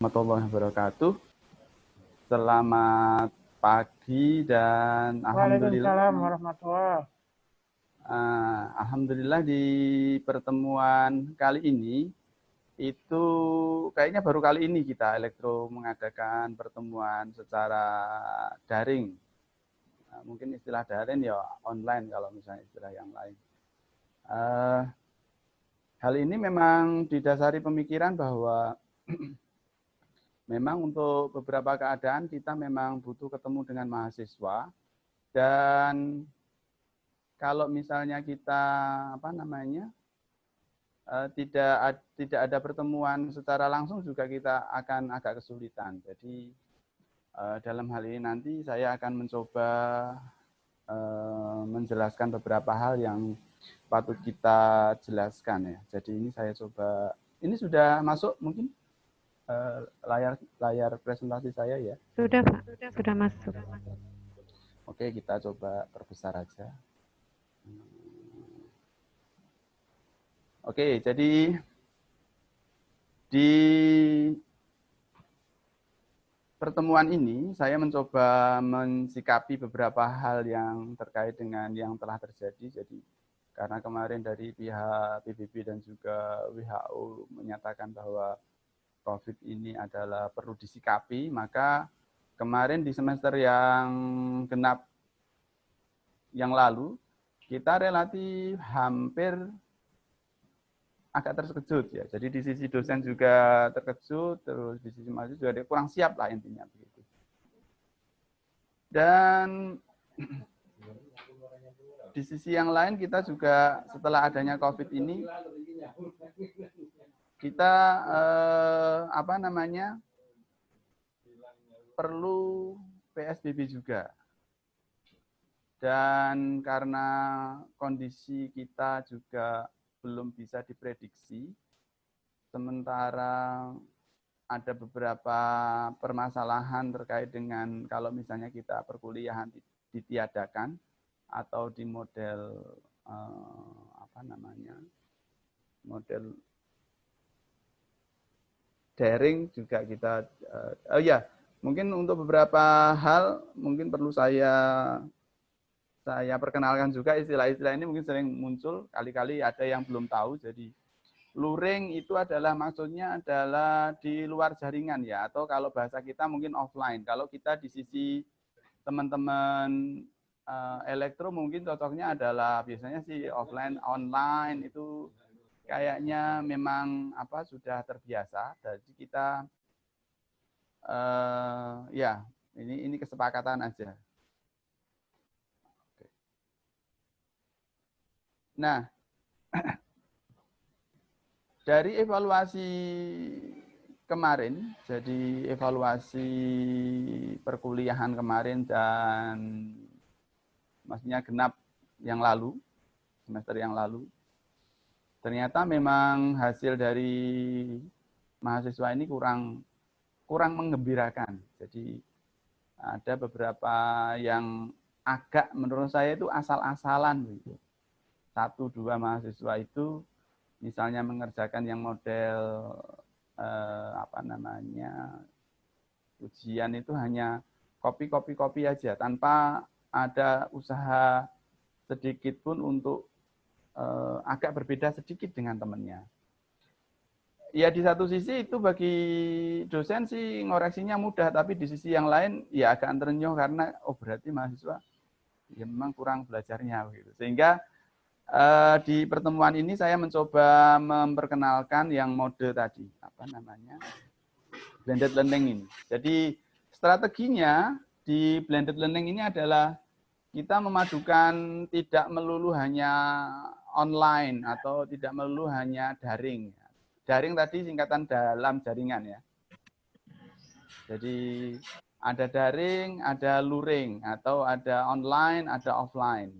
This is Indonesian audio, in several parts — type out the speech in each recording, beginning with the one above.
Warahmatullahi wabarakatuh. Selamat pagi dan Waalaikumsalam warahmatullahi. alhamdulillah di pertemuan kali ini itu kayaknya baru kali ini kita Elektro mengadakan pertemuan secara daring. Mungkin istilah daring ya online kalau misalnya istilah yang lain. Hal ini memang didasari pemikiran bahwa memang untuk beberapa keadaan kita memang butuh ketemu dengan mahasiswa, dan kalau misalnya kita tidak ada pertemuan secara langsung juga kita akan agak kesulitan. Jadi dalam hal ini nanti saya akan mencoba menjelaskan beberapa hal yang patut kita jelaskan ya. Jadi ini saya coba, ini sudah masuk mungkin layar presentasi saya ya. Sudah Pak, sudah masuk. Oke, kita coba perbesar aja. Oke, jadi di pertemuan ini saya mencoba mensikapi beberapa hal yang terkait dengan yang telah terjadi. Jadi karena kemarin dari pihak PBB dan juga WHO menyatakan bahwa COVID ini adalah perlu disikapi, maka kemarin di semester yang genap yang lalu kita relatif hampir agak terkejut ya. Jadi di sisi dosen juga terkejut, terus di sisi mahasiswa juga dia kurang siap lah intinya begitu. Dan di sisi yang lain kita juga setelah adanya COVID ini kita perlu PSBB juga. Dan karena kondisi kita juga belum bisa diprediksi, sementara ada beberapa permasalahan terkait dengan kalau misalnya kita perkuliahan ditiadakan atau di model model daring juga kita mungkin untuk beberapa hal mungkin perlu saya perkenalkan juga. Istilah-istilah ini mungkin sering muncul, kali-kali ada yang belum tahu. Jadi luring itu adalah maksudnya adalah di luar jaringan ya, atau kalau bahasa kita mungkin offline. Kalau kita di sisi teman-teman elektro mungkin cocoknya adalah biasanya sih offline. Online itu kayaknya memang sudah terbiasa. Jadi kita ini kesepakatan aja. Nah, dari evaluasi kemarin, jadi evaluasi perkuliahan kemarin dan maksudnya genap yang lalu, semester yang lalu, ternyata memang hasil dari mahasiswa ini kurang menggembirakan. Jadi ada beberapa yang agak menurut saya itu asal-asalan gitu. 1-2 mahasiswa itu misalnya mengerjakan yang model ujian itu hanya copy aja tanpa ada usaha sedikit pun untuk agak berbeda sedikit dengan temannya. Ya di satu sisi itu bagi dosen sih ngoreksinya mudah, tapi di sisi yang lain ya agak terenyuh karena berarti mahasiswa ya memang kurang belajarnya gitu. Sehingga di pertemuan ini saya mencoba memperkenalkan yang mode tadi, blended learning ini. Jadi strateginya di blended learning ini adalah kita memadukan tidak melulu hanya online atau tidak melulu hanya daring. Daring tadi singkatan dalam jaringan ya. Jadi ada daring, ada luring, atau ada online, ada offline.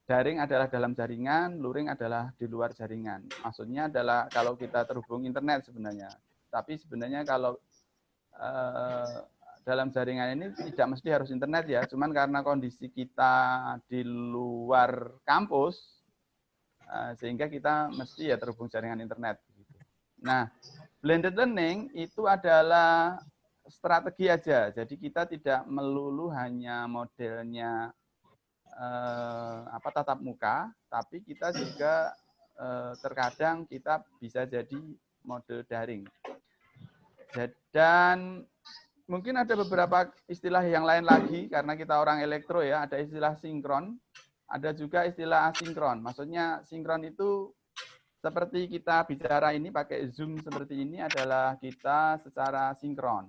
Daring adalah dalam jaringan, luring adalah di luar jaringan. Maksudnya adalah kalau kita terhubung internet sebenarnya. Tapi sebenarnya kalau dalam jaringan ini tidak mesti harus internet ya. Cuman karena kondisi kita di luar kampus, sehingga kita mesti ya terhubung jaringan internet. Nah, Blended learning itu adalah strategi aja. Jadi kita tidak melulu hanya modelnya tatap muka, tapi kita juga terkadang kita bisa jadi model daring. Dan mungkin ada beberapa istilah yang lain lagi, karena kita orang elektro ya, ada istilah sinkron, ada juga istilah asinkron. Maksudnya sinkron itu seperti kita bicara ini pakai Zoom seperti ini adalah kita secara sinkron.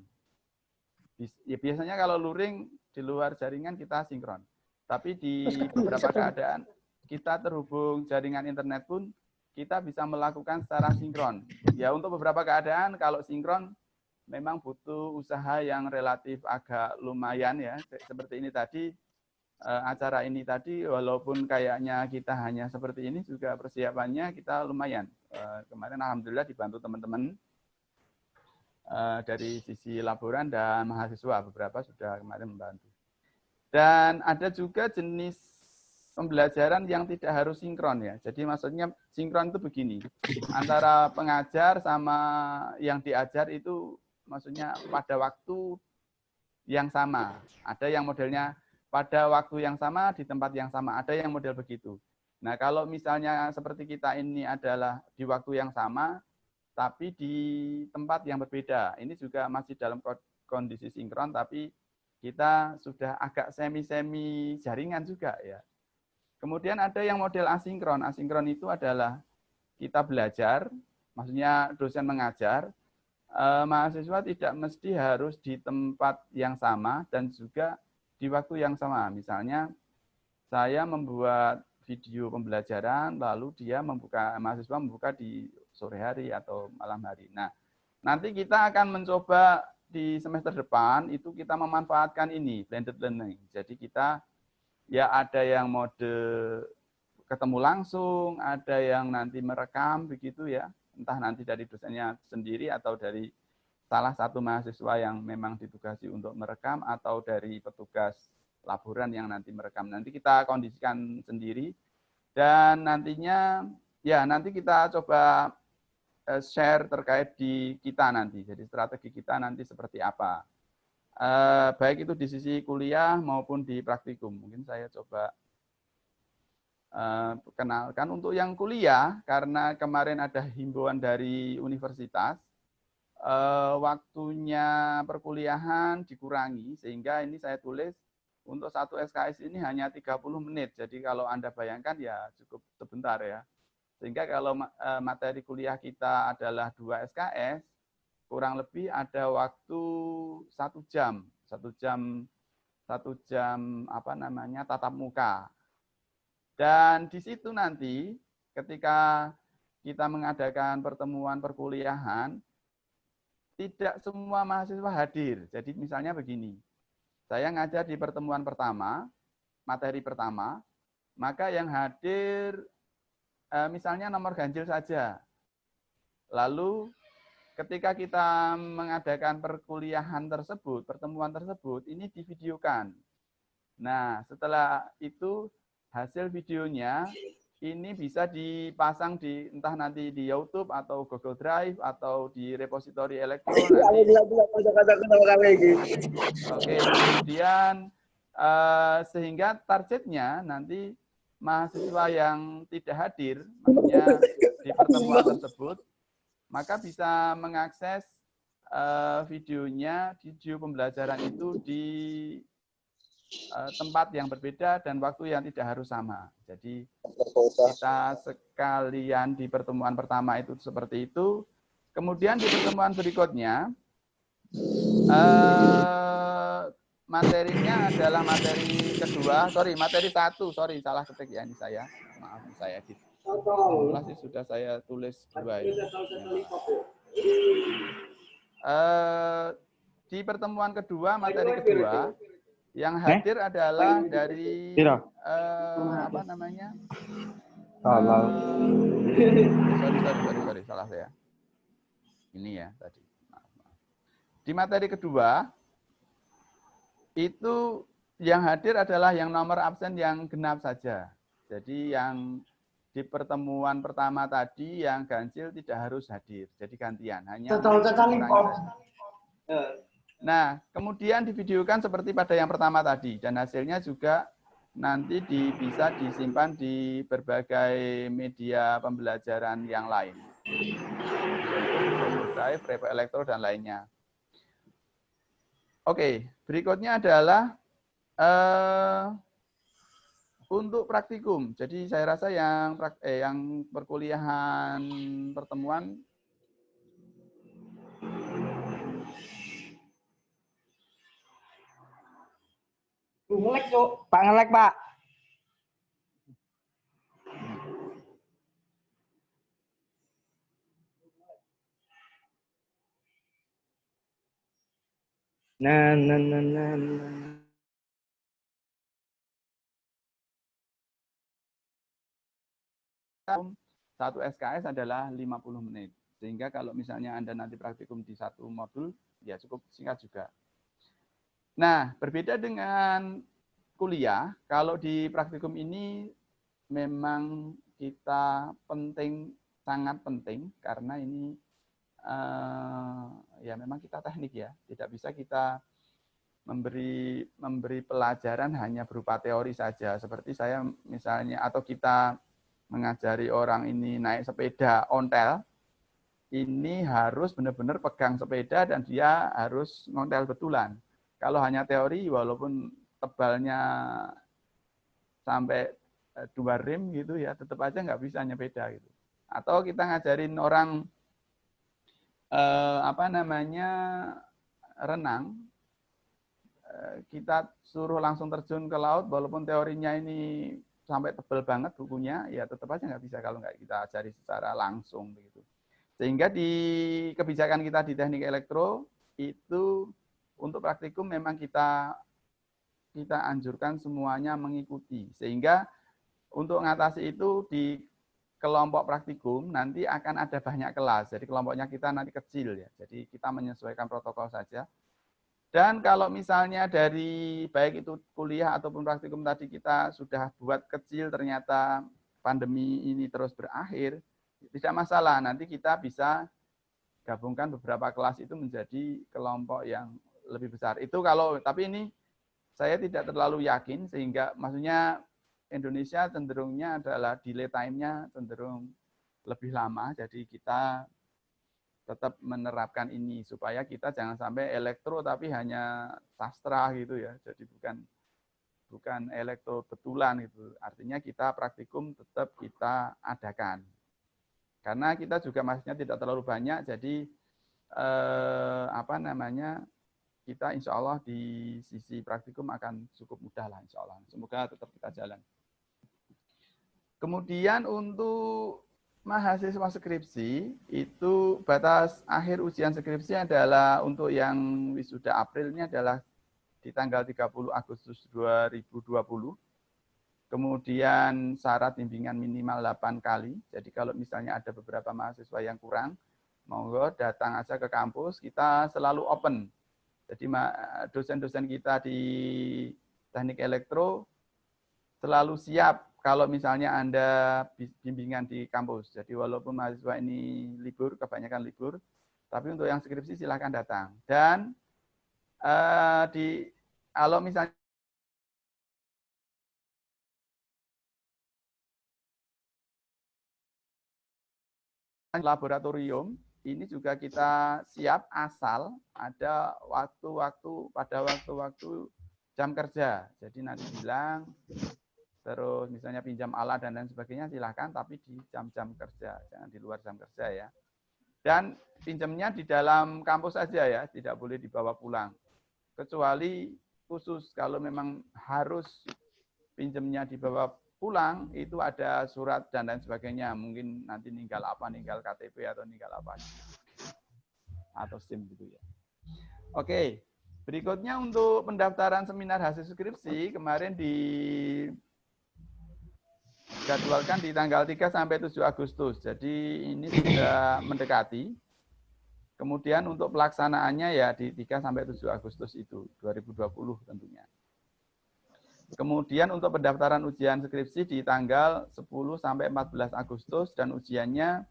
Ya, biasanya kalau luring di luar jaringan kita sinkron. Tapi di beberapa keadaan kita terhubung jaringan internet pun kita bisa melakukan secara sinkron. Ya untuk beberapa keadaan kalau sinkron memang butuh usaha yang relatif agak lumayan ya. Seperti ini tadi, acara ini tadi walaupun kayaknya kita hanya seperti ini juga persiapannya kita lumayan. Kemarin alhamdulillah dibantu teman-teman dari sisi laboran dan mahasiswa, beberapa sudah kemarin membantu. Dan ada juga jenis pembelajaran yang tidak harus sinkron ya. Jadi maksudnya sinkron itu begini, antara pengajar sama yang diajar itu maksudnya pada waktu yang sama. Ada yang modelnya pada waktu yang sama, di tempat yang sama. Ada yang model begitu. Nah, kalau misalnya seperti kita ini adalah di waktu yang sama, tapi di tempat yang berbeda. Ini juga masih dalam kondisi sinkron, tapi kita sudah agak semi-semi jaringan juga ya. Kemudian ada yang model asinkron. Asinkron itu adalah kita belajar, maksudnya dosen mengajar, mahasiswa tidak mesti harus di tempat yang sama dan juga di waktu yang sama. Misalnya saya membuat video pembelajaran, lalu mahasiswa membuka di sore hari atau malam hari. Nah, nanti kita akan mencoba di semester depan itu kita memanfaatkan ini blended learning. Jadi kita ya ada yang mode ketemu langsung, ada yang nanti merekam begitu ya. Entah nanti dari dosennya sendiri atau dari salah satu mahasiswa yang memang ditugasi untuk merekam atau dari petugas laboran yang nanti merekam. Nanti kita kondisikan sendiri dan nantinya ya nanti kita coba share terkait di kita nanti. Jadi strategi kita nanti seperti apa. Baik itu di sisi kuliah maupun di praktikum. Mungkin saya coba kenalkan untuk yang kuliah karena kemarin ada himbauan dari universitas. Waktunya perkuliahan dikurangi sehingga ini saya tulis untuk satu SKS ini hanya 30 menit. Jadi kalau Anda bayangkan ya cukup sebentar ya. Sehingga kalau materi kuliah kita adalah 2 SKS, kurang lebih ada waktu 1 jam. 1 jam tatap muka. Dan di situ nanti ketika kita mengadakan pertemuan perkuliahan, tidak semua mahasiswa hadir. Jadi misalnya begini, saya ngajar di pertemuan pertama, materi pertama, maka yang hadir misalnya nomor ganjil saja. Lalu ketika kita mengadakan perkuliahan tersebut, pertemuan tersebut, ini divideokan. Nah, setelah itu hasil videonya ini bisa dipasang di entah nanti di YouTube atau Google Drive atau di repositori elektron. Oke, kemudian sehingga targetnya nanti mahasiswa yang tidak hadir, maksudnya di pertemuan tersebut, maka bisa mengakses videonya, video pembelajaran itu di tempat yang berbeda dan waktu yang tidak harus sama. Jadi kita sekalian di pertemuan pertama itu seperti itu. Kemudian di pertemuan berikutnya, materinya adalah materi kedua. Materi 1. Salah ketik ya ini saya. Maaf, saya edit. Sih sudah saya tulis 2 ini. Di pertemuan kedua, materi kedua, yang hadir adalah dari sorry, salah saya. Ini ya tadi. Maaf. Di materi kedua itu yang hadir adalah yang nomor absen yang genap saja. Jadi yang di pertemuan pertama tadi yang ganjil tidak harus hadir, jadi gantian, hanya nah, kemudian divideokan seperti pada yang pertama tadi, dan hasilnya juga nanti bisa disimpan di berbagai media pembelajaran yang lain, yaitu Drive, Repo Elektro, dan lainnya. Oke, berikutnya adalah untuk praktikum. Jadi saya rasa yang perkuliahan pertemuan ngelek, Cuk. Pak ngelek, Pak. Nah. Satu SKS adalah 50 menit. Sehingga kalau misalnya Anda nanti praktikum di satu modul, ya cukup singkat juga. Nah, berbeda dengan kuliah, kalau di praktikum ini memang kita sangat penting, karena ini ya memang kita teknik ya, tidak bisa kita memberi pelajaran hanya berupa teori saja. Seperti saya misalnya, atau kita mengajari orang ini naik sepeda ontel, ini harus benar-benar pegang sepeda dan dia harus ngontel betulan. Kalau hanya teori, walaupun tebalnya sampai 2 rim gitu ya, tetap aja nggak bisa nyepeda gitu. Atau kita ngajarin orang renang, kita suruh langsung terjun ke laut, walaupun teorinya ini sampai tebal banget bukunya, ya tetap aja nggak bisa kalau nggak kita ajari secara langsung begitu. Sehingga di kebijakan kita di teknik elektro itu untuk praktikum memang kita anjurkan semuanya mengikuti. Sehingga untuk mengatasi itu di kelompok praktikum nanti akan ada banyak kelas. Jadi kelompoknya kita nanti kecil ya. Jadi kita menyesuaikan protokol saja. Dan kalau misalnya dari baik itu kuliah ataupun praktikum tadi kita sudah buat kecil, ternyata pandemi ini terus berakhir, tidak masalah. Nanti kita bisa gabungkan beberapa kelas itu menjadi kelompok yang lebih besar. Itu kalau, tapi ini saya tidak terlalu yakin, sehingga maksudnya Indonesia cenderungnya adalah delay time-nya cenderung lebih lama. Jadi kita tetap menerapkan ini supaya kita jangan sampai elektro tapi hanya sastra gitu ya. Jadi bukan elektro betulan gitu. Artinya kita praktikum tetap kita adakan. Karena kita juga masnya tidak terlalu banyak, jadi kita insya Allah di sisi praktikum akan cukup mudah lah insya Allah. Semoga tetap kita jalan. Kemudian untuk mahasiswa skripsi, itu batas akhir ujian skripsi adalah untuk yang wisuda April ini adalah di tanggal 30 Agustus 2020. Kemudian syarat bimbingan minimal 8 kali. Jadi kalau misalnya ada beberapa mahasiswa yang kurang, monggo datang aja ke kampus, kita selalu open. Jadi dosen-dosen kita di teknik elektro selalu siap kalau misalnya Anda bimbingan di kampus. Jadi walaupun mahasiswa ini libur, kebanyakan libur, tapi untuk yang skripsi silahkan datang. Dan kalau misalnya laboratorium, ini juga kita siap asal ada pada waktu-waktu jam kerja. Jadi nanti bilang, terus misalnya pinjam alat dan lain sebagainya silahkan, tapi di jam-jam kerja, jangan di luar jam kerja ya. Dan pinjamnya di dalam kampus saja ya, tidak boleh dibawa pulang. Kecuali khusus kalau memang harus pinjamnya dibawa pulang, itu ada surat dan lain sebagainya. Mungkin nanti ninggal KTP atau ninggal apa. Atau SIM gitu ya. Oke, berikutnya untuk pendaftaran seminar hasil skripsi, kemarin dijadwalkan di tanggal 3 sampai 7 Agustus. Jadi ini sudah mendekati. Kemudian untuk pelaksanaannya ya di 3 sampai 7 Agustus itu, 2020 tentunya. Kemudian untuk pendaftaran ujian skripsi di tanggal 10 sampai 14 Agustus dan ujiannya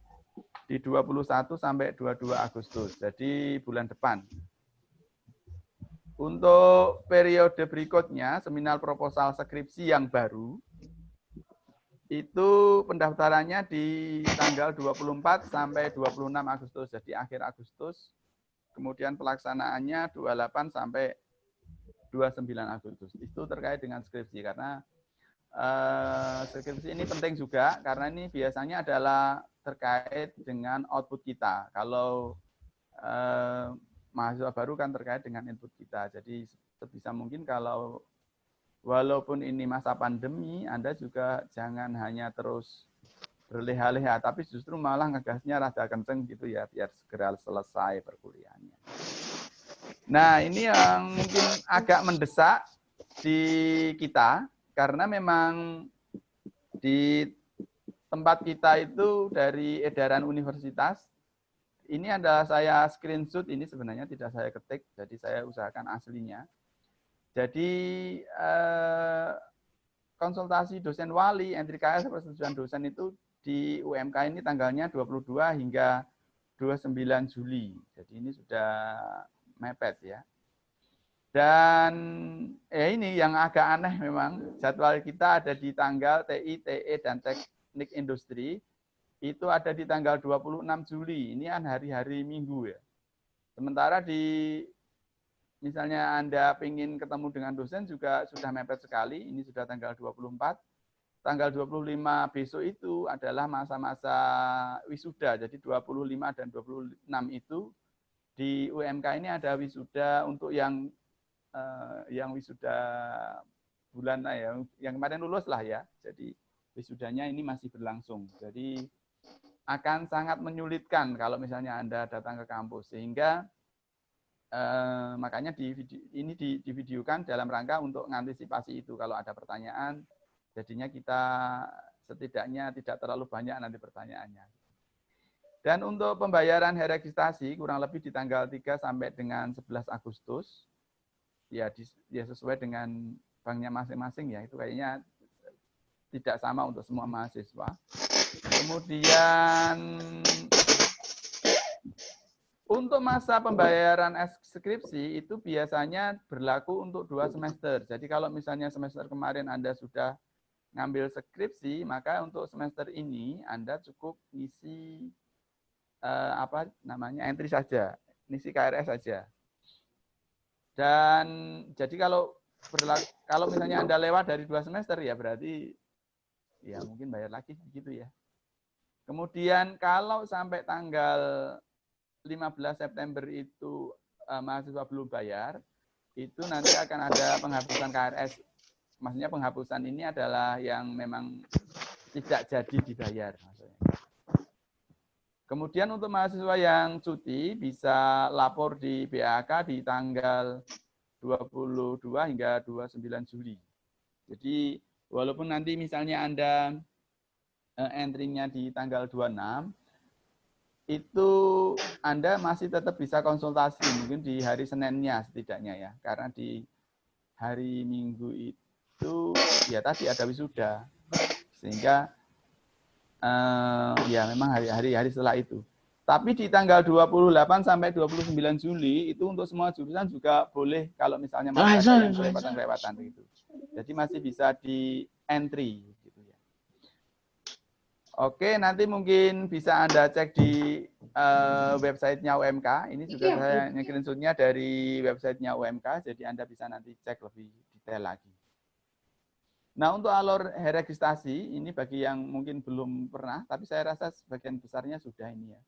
di 21 sampai 22 Agustus. Jadi bulan depan. Untuk periode berikutnya, seminar proposal skripsi yang baru, itu pendaftarannya di tanggal 24 sampai 26 Agustus, jadi akhir Agustus. Kemudian pelaksanaannya 28 sampai 29 Agustus. Itu terkait dengan skripsi, karena skripsi ini penting juga, karena ini biasanya adalah terkait dengan output kita. Kalau mahasiswa baru kan terkait dengan input kita. Jadi sebisa mungkin kalau walaupun ini masa pandemi, Anda juga jangan hanya terus berleha-leha, tapi justru malah ngegasnya rada kenceng gitu ya, biar segera selesai perkuliahannya. Nah, ini yang mungkin agak mendesak di kita, karena memang di tempat kita itu dari edaran universitas, ini adalah saya screenshot, ini sebenarnya tidak saya ketik, jadi saya usahakan aslinya. Jadi konsultasi dosen wali, entry KS persetujuan dosen itu di UMK ini tanggalnya 22 hingga 29 Juli. Jadi ini sudah mepet ya. Dan ini yang agak aneh memang, jadwal kita ada di tanggal TI, TE, dan teknik industri, itu ada di tanggal 26 Juli. Ini kan hari-hari Minggu ya. Sementara di misalnya Anda ingin ketemu dengan dosen juga sudah mepet sekali, ini sudah tanggal 24. Tanggal 25 besok itu adalah masa-masa wisuda, jadi 25 dan 26 itu di UMK ini ada wisuda untuk yang wisuda bulan yang kemarin lulus lah ya. Jadi wisudanya ini masih berlangsung. Jadi akan sangat menyulitkan kalau misalnya Anda datang ke kampus, sehingga makanya ini divideokan dalam rangka untuk mengantisipasi itu. Kalau ada pertanyaan, jadinya kita setidaknya tidak terlalu banyak nanti pertanyaannya. Dan untuk pembayaran registrasi kurang lebih di tanggal 3 sampai dengan 11 Agustus, ya sesuai dengan banknya masing-masing ya, itu kayaknya tidak sama untuk semua mahasiswa. Kemudian untuk masa pembayaran skripsi itu biasanya berlaku untuk 2 semester. Jadi kalau misalnya semester kemarin Anda sudah ngambil skripsi, maka untuk semester ini Anda cukup ngisi entry saja, ngisi KRS saja. Dan jadi kalau misalnya Anda lewat dari 2 semester ya berarti ya mungkin bayar lagi begitu ya. Kemudian kalau sampai tanggal 15 September itu mahasiswa belum bayar, itu nanti akan ada penghapusan KRS. Maksudnya penghapusan ini adalah yang memang tidak jadi dibayar. Maksudnya. Kemudian untuk mahasiswa yang cuti bisa lapor di BAK di tanggal 22 hingga 29 Juli. Jadi walaupun nanti misalnya Anda entry-nya di tanggal 26, itu Anda masih tetap bisa konsultasi mungkin di hari Seninnya setidaknya ya. Karena di hari Minggu itu ya tadi ada wisuda. Sehingga ya memang hari-hari setelah itu. Tapi di tanggal 28 sampai 29 Juli itu untuk semua jurusan juga boleh kalau misalnya masih ada yang kelewatan-kelewatan gitu. Jadi masih bisa di entry gitu ya. Oke, nanti mungkin bisa Anda cek di websitenya UMK. Ini juga saya screenshot-nya dari websitenya UMK, jadi Anda bisa nanti cek lebih detail lagi. Nah, untuk alur registrasi, ini bagi yang mungkin belum pernah, tapi saya rasa sebagian besarnya sudah ini ya.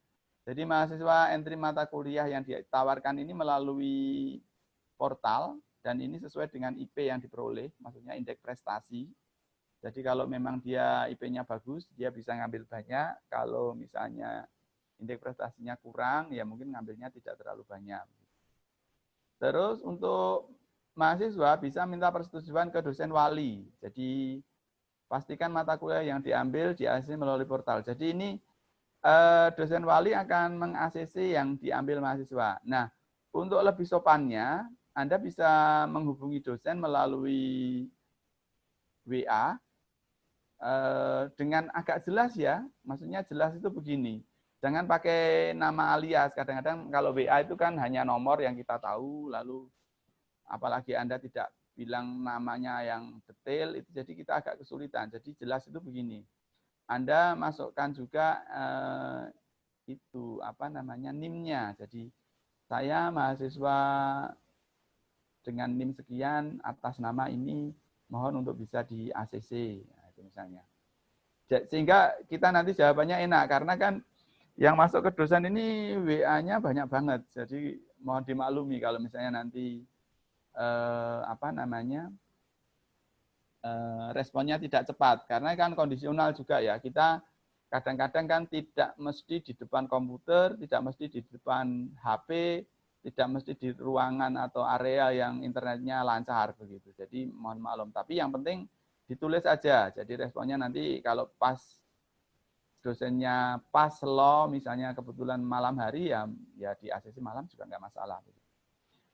Jadi mahasiswa entry mata kuliah yang ditawarkan ini melalui portal, dan ini sesuai dengan IP yang diperoleh, maksudnya indeks prestasi. Jadi kalau memang dia IP-nya bagus, dia bisa ngambil banyak. Kalau misalnya indeks prestasinya kurang, ya mungkin ngambilnya tidak terlalu banyak. Terus untuk mahasiswa bisa minta persetujuan ke dosen wali. Jadi pastikan mata kuliah yang diambil di-ACC melalui portal. Jadi ini dosen wali akan meng-ACC yang diambil mahasiswa. Nah, untuk lebih sopannya, Anda bisa menghubungi dosen melalui WA dengan agak jelas ya, maksudnya jelas itu begini, jangan pakai nama alias. Kadang-kadang kalau WA itu kan hanya nomor yang kita tahu, lalu apalagi Anda tidak bilang namanya yang detail, itu jadi kita agak kesulitan. Jadi jelas itu begini, Anda masukkan juga itu apa namanya NIM-nya. Jadi saya mahasiswa dengan NIM sekian atas nama ini, mohon untuk bisa di ACC, nah, itu misalnya. Sehingga kita nanti jawabannya enak, karena kan yang masuk ke dosen ini WA-nya banyak banget. Jadi mohon dimaklumi kalau misalnya nanti apa namanya responnya tidak cepat, karena kan kondisional juga ya. Kita kadang-kadang kan tidak mesti di depan komputer, tidak mesti di depan HP, tidak mesti di ruangan atau area yang internetnya lancar begitu. Jadi mohon maklum. Tapi yang penting ditulis aja. Jadi responnya nanti kalau pas dosennya pas lo, misalnya kebetulan malam hari ya di ACC malam juga nggak masalah.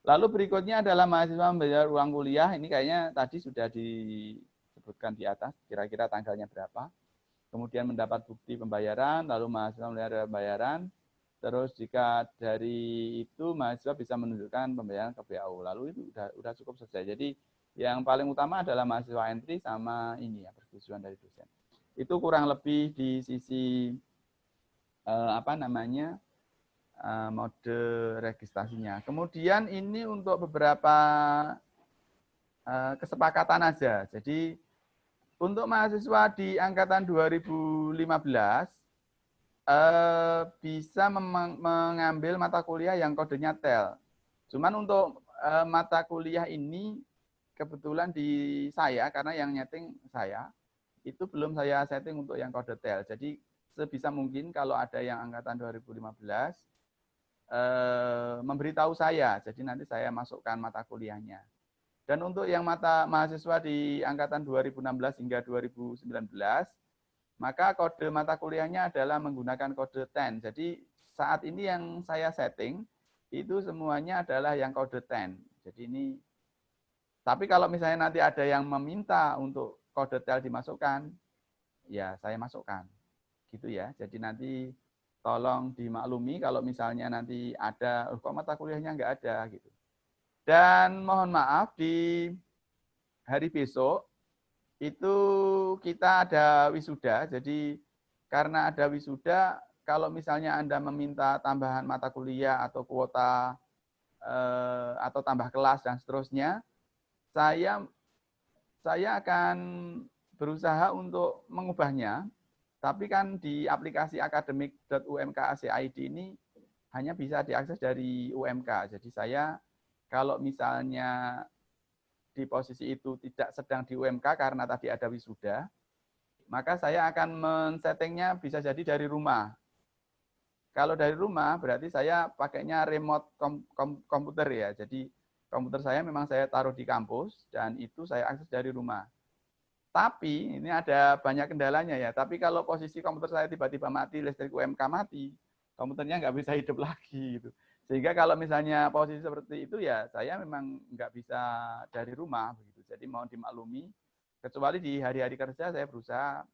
Lalu berikutnya adalah mahasiswa membayar uang kuliah. Ini kayaknya tadi sudah disebutkan di atas, kira-kira tanggalnya berapa. Kemudian mendapat bukti pembayaran, lalu mahasiswa melihat pembayaran. Terus jika dari itu mahasiswa bisa menunjukkan pembayaran ke BAU, lalu itu udah cukup selesai. Jadi yang paling utama adalah mahasiswa entry sama ini ya, persetujuan dari dosen. Itu kurang lebih di sisi apa namanya mode registrasinya. Kemudian ini untuk beberapa kesepakatan aja. Jadi untuk mahasiswa di angkatan 2015 bisa mengambil mata kuliah yang kodenya TEL. Cuman untuk mata kuliah ini kebetulan di saya, karena yang nyeting saya, itu belum saya setting untuk yang kode TEL. Jadi sebisa mungkin kalau ada yang angkatan 2015, memberitahu saya. Jadi nanti saya masukkan mata kuliahnya. Dan untuk yang mahasiswa di angkatan 2016 hingga 2019, maka kode mata kuliahnya adalah menggunakan kode 10. Jadi saat ini yang saya setting itu semuanya adalah yang kode 10. Jadi ini, tapi kalau misalnya nanti ada yang meminta untuk kode tel dimasukkan, ya saya masukkan. Gitu ya. Jadi nanti tolong dimaklumi kalau misalnya nanti ada, kok mata kuliahnya nggak ada gitu. Dan mohon maaf di hari besok itu kita ada wisuda, jadi karena ada wisuda, kalau misalnya Anda meminta tambahan mata kuliah atau kuota atau tambah kelas dan seterusnya, saya akan berusaha untuk mengubahnya, tapi kan di aplikasi akademik.umk.ac.id ini hanya bisa diakses dari UMK. Jadi saya kalau misalnya di posisi itu tidak sedang di UMK karena tadi ada wisuda, maka saya akan men-settingnya bisa jadi dari rumah. Kalau dari rumah berarti saya pakainya remote komputer ya. Jadi komputer saya memang saya taruh di kampus dan itu saya akses dari rumah. Tapi ini ada banyak kendalanya ya. Tapi kalau posisi komputer saya tiba-tiba mati, listrik UMK mati, komputernya nggak bisa hidup lagi gitu. Sehingga kalau misalnya posisi seperti itu ya saya memang nggak bisa dari rumah begitu. Jadi mohon dimaklumi. Kecuali di hari-hari kerja saya berusaha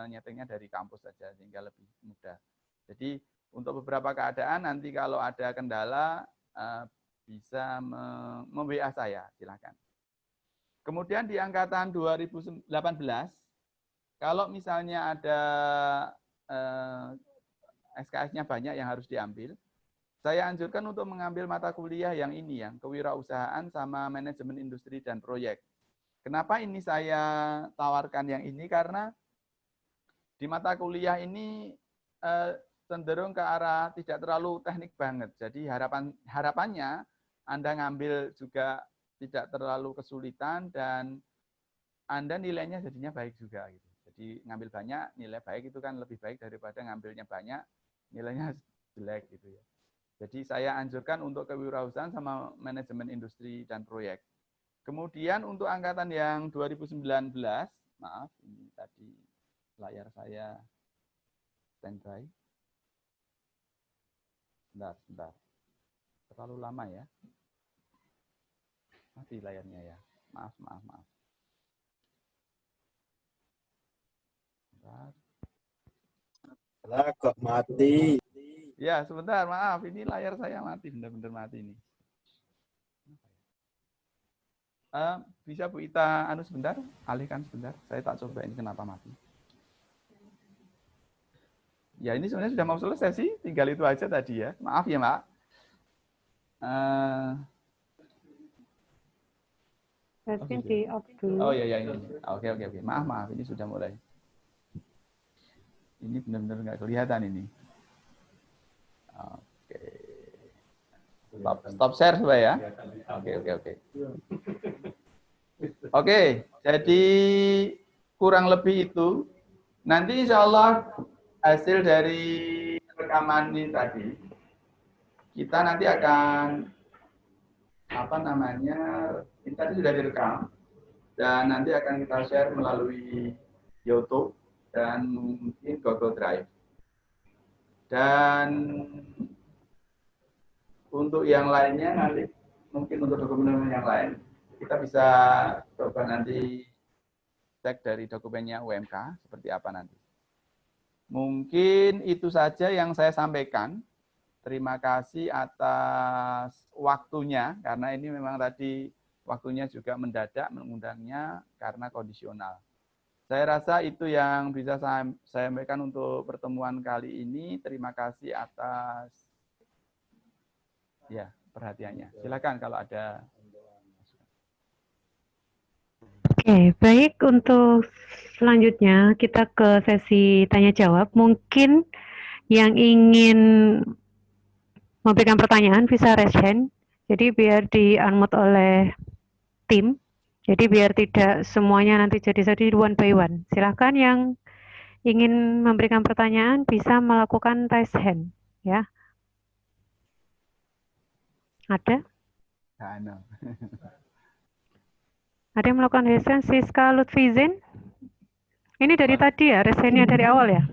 nyetingnya dari kampus saja sehingga lebih mudah. Jadi untuk beberapa keadaan nanti kalau ada kendala bisa mem-WA saya, silakan. Kemudian di angkatan 2018, kalau misalnya ada SKS-nya banyak yang harus diambil, saya anjurkan untuk mengambil mata kuliah yang ini, yang kewirausahaan sama manajemen industri dan proyek. Kenapa ini saya tawarkan yang ini? Karena di mata kuliah ini cenderung ke arah tidak terlalu teknik banget. Jadi harapannya Anda ngambil juga tidak terlalu kesulitan dan Anda nilainya jadinya baik juga gitu. Jadi ngambil banyak nilai baik itu kan lebih baik daripada ngambilnya banyak nilainya jelek gitu ya. Jadi saya anjurkan untuk kewirausahaan sama manajemen industri dan proyek. Kemudian untuk angkatan yang 2019, maaf ini tadi layar saya standby. Sebentar. Terlalu lama ya. Mati layarnya ya. Maaf. Lah kok mati. Ya, sebentar, maaf. Ini layar saya mati, benar-benar mati ini. Bisa Bu Ita anu sebentar, alihkan sebentar. Saya tak coba ini kenapa mati. Ya, ini sebenarnya sudah mau selesai sih. Tinggal itu aja tadi ya. Maaf ya, Mbak. Mungkin di off dulu. Oh iya ini. Oke. Maaf. Ini sudah mulai. Ini benar-benar nggak kelihatan ini. Oke. Stop share supaya ya. Oke. Oke, jadi kurang lebih itu. Nanti insya Allah hasil dari rekaman ini tadi, kita nanti akan ini tadi sudah direkam dan nanti akan kita share melalui YouTube dan mungkin Google Drive. Dan untuk yang lainnya nanti mungkin untuk dokumen yang lain kita bisa coba nanti cek dari dokumennya UMK seperti apa nanti. Mungkin itu saja yang saya sampaikan. Terima kasih atas waktunya karena ini memang tadi waktunya juga mendadak mengundangnya karena kondisional. Saya rasa itu yang bisa saya sampaikan untuk pertemuan kali ini. Terima kasih atas perhatiannya. Silakan kalau ada. Oke, baik, untuk selanjutnya kita ke sesi tanya jawab. Mungkin yang ingin memberikan pertanyaan bisa raise hand. Jadi biar di-unmute oleh tim. Jadi biar tidak semuanya nanti jadi one by one. Silakan yang ingin memberikan pertanyaan bisa melakukan raise hand, ya. Ada? Ada yang melakukan raise hand? Siska Lutfizin? Ini dari tadi ya, raise hand-nya dari awal ya?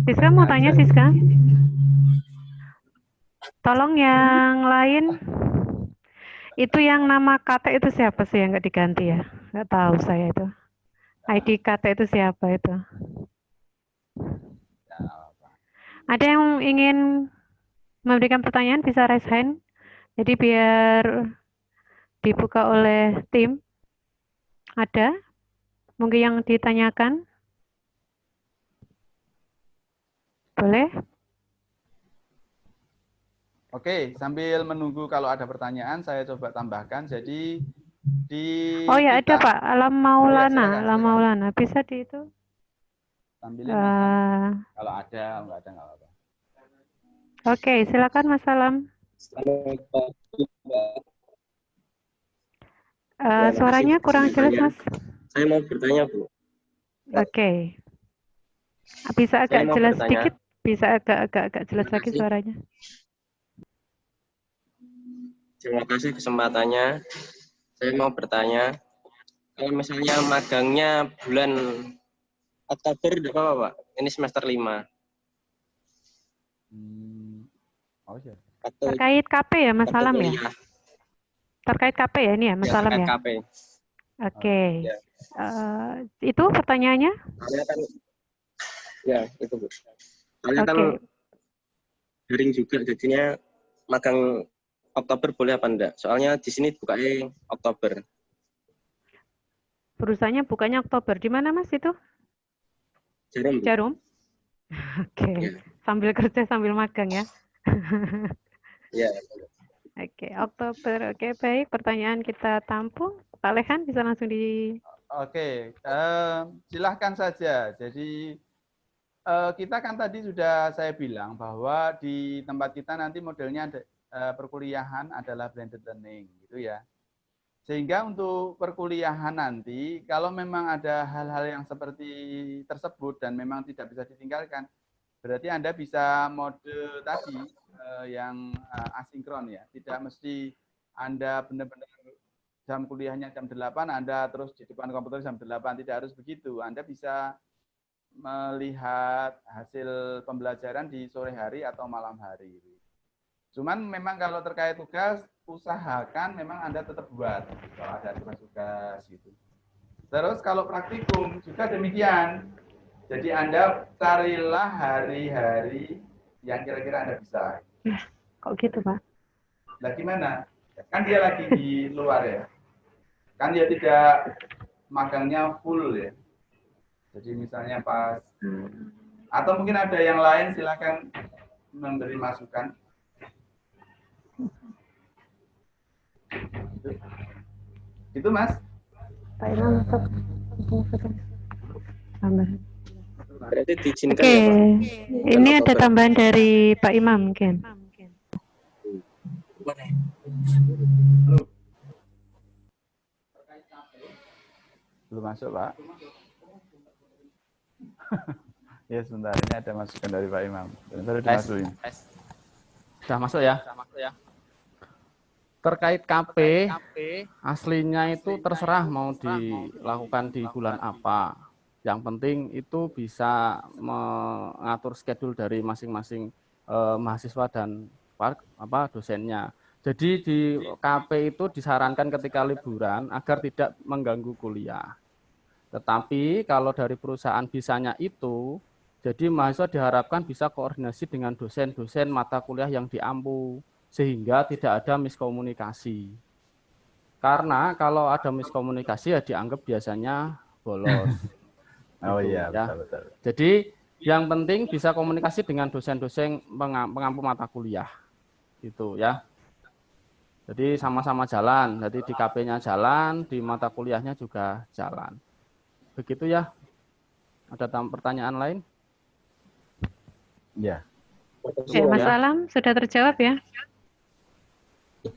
Siska mau tanya, Siska? Tolong yang lain. Itu yang nama KT itu siapa sih yang nggak diganti ya? Nggak tahu saya itu. ID KT itu siapa itu? Ada yang ingin memberikan pertanyaan bisa raise hand. Jadi biar dibuka oleh tim. Ada? Mungkin yang ditanyakan? Boleh? Oke, sambil menunggu kalau ada pertanyaan, saya coba tambahkan. Jadi di Oh ya ada Pak, Alam Maulana, silakan. Maulana, bisa di itu? Tampilin kalau ada, nggak ada nggak apa-apa. Oke, silakan Mas Alam. Suaranya kurang jelas Mas. Saya mau bertanya Bu. Oke. Bisa agak jelas sedikit? Bisa agak jelas lagi suaranya. Terima kasih kesempatannya. Saya mau bertanya, kalau misalnya magangnya bulan Oktober, tidak apa-apa, Pak? Ini semester 5. Terkait KP ya, Mas Alam ya? Terkait KP ya ini ya, Mas Alam ya? KP. Oke. Ya. Itu pertanyaannya? Ya, itu Bu. Soalnya kan daring juga, jadinya magang Oktober boleh apa enggak? Soalnya di sini bukanya Oktober. Perusahaannya bukanya Oktober. Di mana Mas itu? Jarum. Jarum? Oke. Ya. Sambil kerja sambil magang ya? Ya. Oke, Oktober. Oke, baik. Pertanyaan kita tampung. Pak Lehan bisa langsung di... Oke, silahkan saja. Jadi kita kan tadi sudah saya bilang bahwa di tempat kita nanti modelnya perkuliahan adalah blended learning, gitu ya. Sehingga untuk perkuliahan nanti, kalau memang ada hal-hal yang seperti tersebut dan memang tidak bisa ditinggalkan, berarti Anda bisa mode tadi yang asinkron ya. Tidak mesti Anda benar-benar jam kuliahnya jam 8, Anda terus di depan komputer jam 8, tidak harus begitu. Anda bisa melihat hasil pembelajaran di sore hari atau malam hari. Cuman memang kalau terkait tugas, usahakan memang Anda tetap buat kalau ada tugas-tugas gitu. Terus kalau praktikum juga demikian. Jadi Anda carilah hari-hari yang kira-kira Anda bisa. Nah, kok gitu, Pak? Nah gimana? Kan dia lagi di luar ya. Kan dia tidak magangnya full ya. Jadi misalnya pas, atau mungkin ada yang lain, silakan memberi masukan. Itu Mas. Pak Imam untuk tambahan. Berarti diizinkan Oke, ya Pak? ini ada tambahan dari Pak Imam mungkin. Belum masuk Pak. Ya sebentar, ini ada masukan dari Pak Imam. Baru dimasukin. Sudah masuk ya? Terkait KP, aslinya itu terserah mau dilakukan di bulan apa. Yang penting itu bisa mengatur schedule dari masing-masing mahasiswa dan dosennya. Jadi di KP itu disarankan ketika liburan agar tidak mengganggu kuliah. Tetapi kalau dari perusahaan bisanya itu, jadi mahasiswa diharapkan bisa koordinasi dengan dosen-dosen mata kuliah yang diampu, sehingga tidak ada miskomunikasi. Karena kalau ada miskomunikasi ya dianggap biasanya bolos. Oh gitu, iya, ya. betul. Jadi yang penting bisa komunikasi dengan dosen-dosen pengampu mata kuliah. Gitu ya. Jadi sama-sama jalan, jadi di KP-nya jalan, di mata kuliahnya juga jalan. Begitu ya. Ada pertanyaan lain? Ya. Oke, Mas Alam sudah terjawab ya?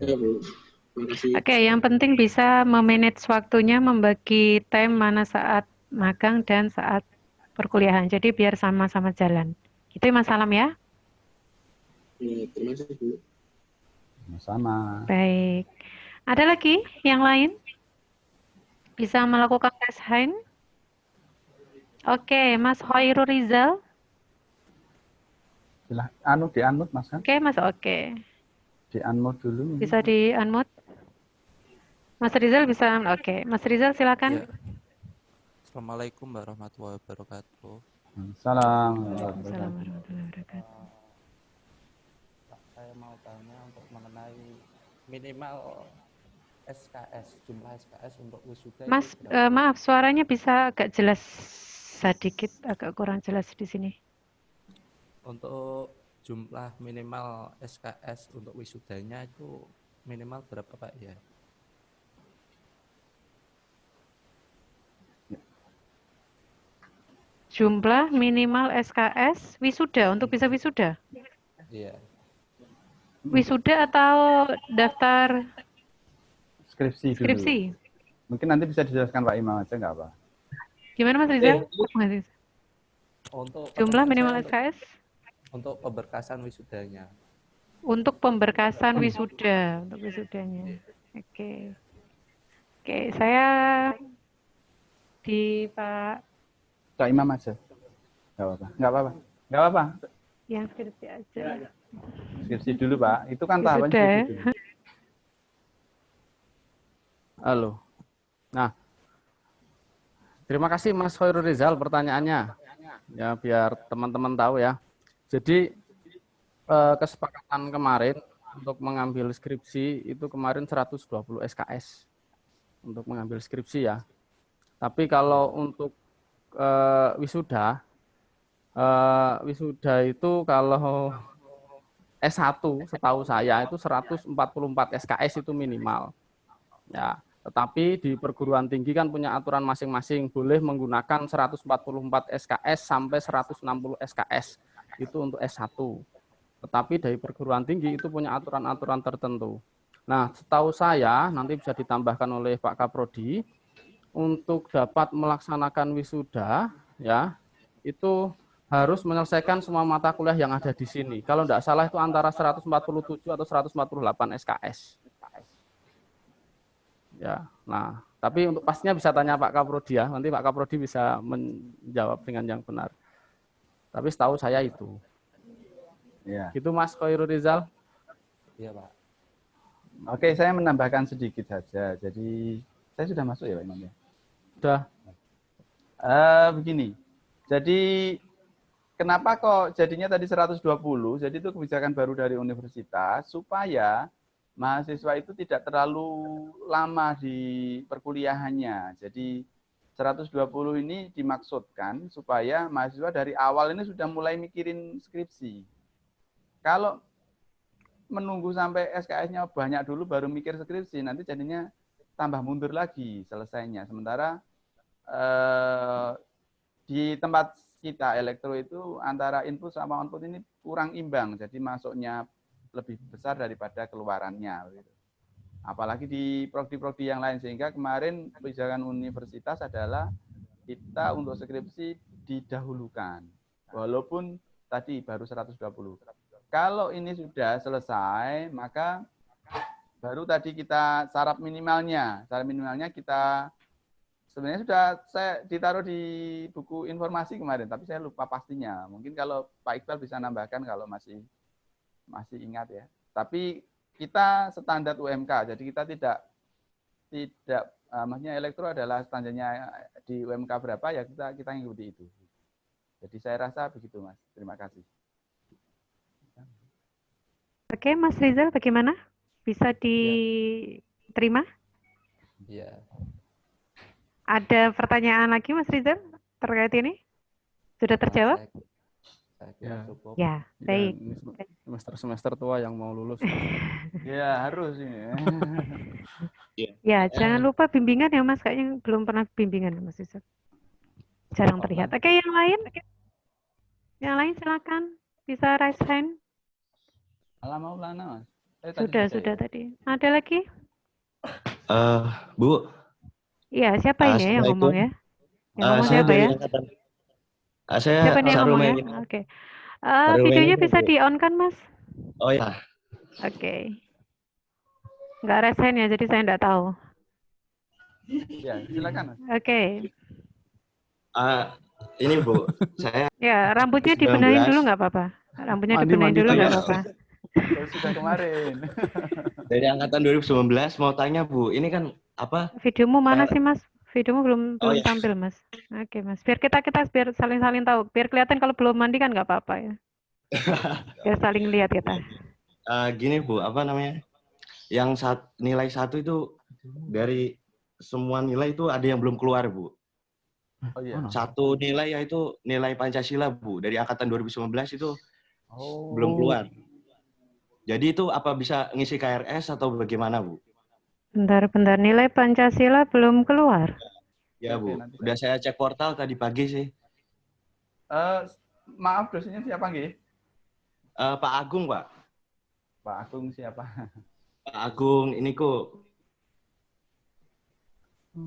Ya, Bu. Terima kasih. Oke, yang penting bisa memanage waktunya, membagi time mana saat magang dan saat perkuliahan. Jadi biar sama-sama jalan. Gitu ya Mas Alam ya? Ya, terima kasih Bu. Sama. Baik. Ada lagi yang lain? Bisa melakukan tes HAIN? Oke, Mas Hoirul Rizal. Di-unmute Mas kan? Oke, Mas, oke. Di-unmute dulu. Bisa di-unmute? Mas Rizal bisa, oke. Mas Rizal silakan. Ya. Assalamualaikum warahmatullahi wabarakatuh. Salam. Assalamualaikum warahmatullahi wabarakatuh. Saya mau tanya untuk mengenai minimal SKS, jumlah SKS untuk wisuda. Mas, maaf, suaranya bisa agak jelas sedikit, agak kurang jelas di sini. Untuk jumlah minimal SKS untuk wisudanya itu minimal berapa Pak ya? Jumlah minimal SKS wisuda, untuk bisa wisuda? Iya. Wisuda atau daftar Skripsi dulu. skripsi? Mungkin nanti bisa dijelaskan Pak Imam aja nggak apa? Gimana Mas Rizal? Untuk Jumlah minimal untuk, SKS? untuk pemberkasan wisudanya. Untuk pemberkasan wisuda, untuk wisudanya. Oke. Oke, saya di Pak Pak Imam aja. Nggak apa-apa. Nggak apa-apa. Nggak apa-apa. yang skripsi aja. Skripsi dulu Pak. Itu kan tahapan Wisuda. skripsi dulu. Halo. Nah, terima kasih Mas Hoirul Rizal pertanyaannya. Ya, biar teman-teman tahu ya. Jadi kesepakatan kemarin untuk mengambil skripsi itu kemarin 120 SKS untuk mengambil skripsi ya. Tapi kalau untuk wisuda itu kalau S1 setahu saya itu 144 SKS itu minimal. Ya, tetapi di perguruan tinggi kan punya aturan masing-masing, boleh menggunakan 144 SKS sampai 160 SKS itu untuk S1. Tetapi dari perguruan tinggi itu punya aturan-aturan tertentu. Nah, setahu saya nanti bisa ditambahkan oleh Pak Kaprodi untuk dapat melaksanakan wisuda ya, itu harus menyelesaikan semua mata kuliah yang ada di sini. Kalau tidak salah itu antara 147 atau 148 SKS. Ya, nah, tapi untuk pastinya bisa tanya Pak Kaprodi ya. Nanti Pak Kaprodi bisa menjawab dengan yang benar. Tapi setahu saya itu. Ya. Gitu Mas Hoirul Rizal. Iya Pak. Oke, saya menambahkan sedikit saja. Jadi saya sudah masuk ya Pak Imam ya. Sudah. Begini. Jadi kenapa kok jadinya tadi 120? Jadi itu kebijakan baru dari universitas supaya mahasiswa itu tidak terlalu lama di perkuliahannya. Jadi 120 ini dimaksudkan supaya mahasiswa dari awal ini sudah mulai mikirin skripsi. Kalau menunggu sampai SKS-nya banyak dulu baru mikir skripsi, nanti jadinya tambah mundur lagi selesainya. Sementara di tempat kita elektro itu antara input sama output ini kurang imbang, jadi masuknya lebih besar daripada keluarannya. Apalagi di prodi-prodi yang lain, sehingga kemarin kebijakan universitas adalah kita untuk skripsi didahulukan, walaupun tadi baru 120. Kalau ini sudah selesai, maka baru tadi kita syarat minimalnya kita sebenarnya sudah saya ditaruh di buku informasi kemarin, tapi saya lupa pastinya. Mungkin kalau Pak Iqbal bisa nambahkan kalau masih ingat ya. Tapi kita standar UMK, jadi kita tidak maksudnya elektro adalah standarnya di UMK berapa ya kita ngikuti itu. Jadi saya rasa begitu, Mas. Terima kasih. Oke, Mas Rizal, bagaimana? Bisa diterima? Iya. Ada pertanyaan lagi, Mas Rizal, terkait ini? Sudah terjawab? Saya kira cukup. Ya, baik. Ini semester tua yang mau lulus. Ya, harus ini. Ya, jangan lupa bimbingan ya, Mas. Kayaknya belum pernah bimbingan, Mas Rizal. Jarang terlihat. Oke, yang lain? Yang lain silakan. Bisa raise hand. Maulana, Mas. Sudah tadi. Ada lagi? Bu. Iya, siapa ini yang ngomong ya? Yang ngomong Saya siapa dari ya? angkatan. Saya Siapa nih yang ngomong ya? Oke. Videonya bisa di-on kan, Mas? Oh ya. Oke. Nggak raise hand ya, jadi saya nggak tahu. Ya, silakan, Mas. Oke. Ini Bu, saya Ya, rambutnya dibenahin dulu nggak apa-apa. Rambutnya dibenahin dulu nggak apa-apa. Sudah kemarin. Dari angkatan 2019 mau tanya Bu, ini kan apa? Videomu mana sih, Mas? Videomu belum ya. tampil, Mas. Oke, Mas. Biar kita biar saling tahu. Biar kelihatan kalau belum mandi kan nggak apa-apa ya. Biar saling lihat kita. Gini Bu, apa namanya? Yang nilai 1 itu dari semua nilai itu ada yang belum keluar Bu. Oh iya. Satu nilai yaitu nilai Pancasila Bu, dari angkatan 2019 itu belum keluar. Jadi itu apa bisa ngisi KRS atau bagaimana Bu? Bentar. Nilai Pancasila belum keluar. Ya Bu, udah saya cek portal tadi pagi sih. Maaf, dosennya siapa nggih? Pak Agung, Pak. Pak Agung siapa? Pak Agung, ini kok.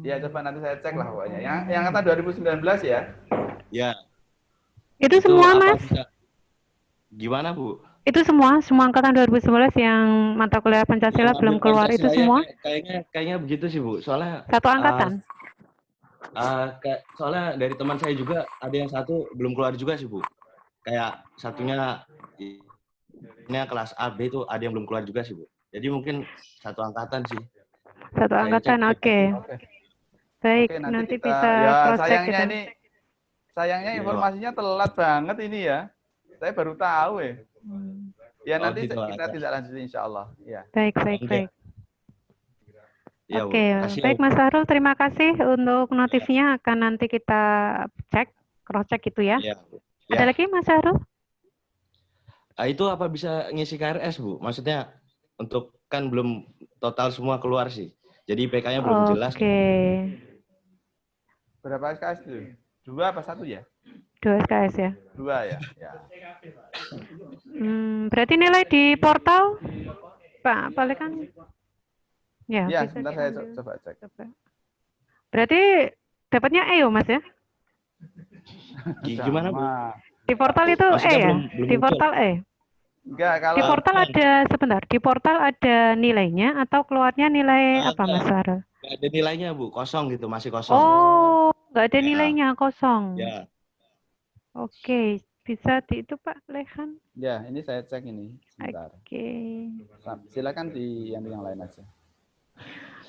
Ya, coba nanti saya cek lah pokoknya. Yang angkatan 2019 ya? Ya. Itu semua, Mas? Gimana, Bu? Itu semua angkatan 2019 yang mata kuliah Pancasila belum keluar Pancasila, itu semua? Kayaknya begitu sih, Bu. Soalnya satu angkatan. Soalnya dari teman saya juga ada yang satu belum keluar juga sih, Bu. Kayak satunya ini kelas A, B itu ada yang belum keluar juga sih, Bu. Jadi mungkin satu angkatan sih. Satu angkatan, oke. Baik, nanti kita, bisa ya, cross-check kita. Sayangnya informasinya telat banget ini ya. Saya baru tahu ya. Ya nanti gitu, kita tidak lanjut insya Allah. Ya. Baik. Ya, Oke, baik Mas Sahrul, terima kasih untuk notifnya, akan nanti kita cek, cross-check itu ya. Ada lagi Mas Sahrul? Itu apa bisa ngisi KRS, Bu? Maksudnya untuk kan belum total semua keluar sih. Jadi IPK-nya belum jelas. Oke. Berapa SKS itu? 2 apa 1 ya? 2 SKS ya? 2 ya. Berarti nilai di portal, Pak kan? Ya, sebentar saya coba cek. Berarti dapatnya E ya, Mas ya? Gimana, Bu? Di portal itu E ya? Di portal E? Enggak, kalau di portal ada, sebentar, di portal ada nilainya atau keluarnya nilai apa, Mas Sahrul? Nggak ada nilainya, Bu. Kosong gitu, masih kosong. Oh, nggak ada nilainya, kosong. Ya. Oke, bisa itu Pak Lehan? Ya, ini saya cek ini sebentar. Oke. Silakan di yang lain aja.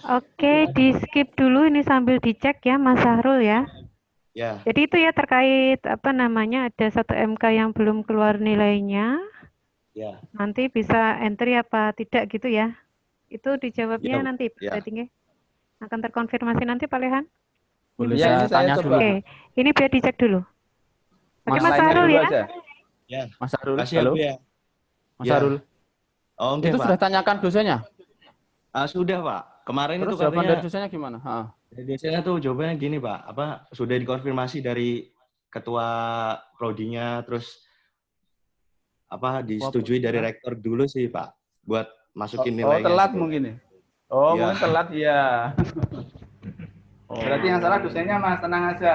Oke, di skip dulu ini sambil dicek ya Mas Sahrul ya. Ya, Jadi itu ya terkait apa namanya ada 1 MK yang belum keluar nilainya, ya, nanti bisa entry apa tidak gitu ya. Itu dijawabnya ya, nanti ya. berarti nggih. Akan terkonfirmasi nanti Pak Lehan. Ini Boleh Ya, bisa. ini saya saya tanya coba. dulu, Oke, Bu? ini biar dicek dulu. Oke Yang Mas lainnya Sahrul dulu ya. aja. Ya, Mas Sarul, kasih ya halo, Bu ya. Mas Ya. Sarul. Oh, oke Itu Pak. sudah tanyakan dosennya? Sudah Pak. Kemarin Terus itu jawaban katanya dari dosennya gimana? dari dosennya tuh jawabannya gini Pak. Apa sudah dikonfirmasi dari ketua prodinya, terus apa disetujui dari rektor dulu sih Pak buat masukin Oh, nilainya. telat mungkin ya. Oh, Iya. mungkin telat ya. Berarti yang salah dosennya Mas, tenang aja.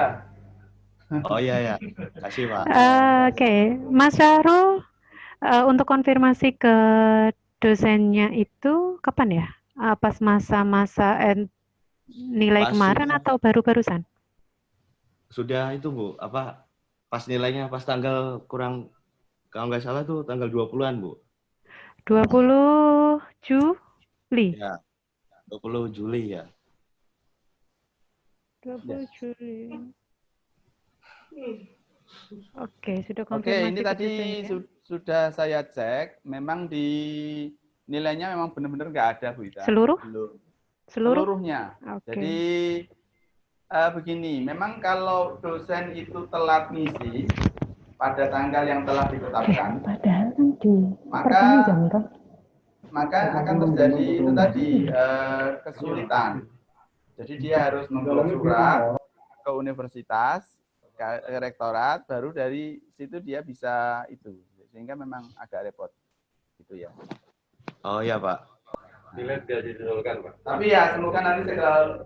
Oh iya ya. Kasih Pak. Oke, Mas Sahrul untuk konfirmasi ke dosennya itu kapan ya? Pas masa-masa nilai Pas kemarin atau baru-barusan? sudah itu Bu, apa pas nilainya pas tanggal kurang kalau nggak salah tuh tanggal 20-an Bu. 20 Juli. Ya, 20 Juli ya. 20 Juli. Oke, sudah Oke, konfirmasi ini ke tadi dosennya. sudah saya cek. Memang di nilainya memang benar-benar nggak ada, Bu Ita. Seluruh? Belum. Seluruh? Seluruhnya. Oke. Jadi begini, memang kalau dosen itu telat ngisi pada tanggal yang telah ditetapkan, Padahal kan di maka akan terjadi itu tadi kesulitan. Jadi dia harus membuat surat ke universitas, ke rektorat, baru dari situ dia bisa itu. Sehingga memang agak repot. Gitu ya. Oh iya Pak. Tapi ya semoga nanti segera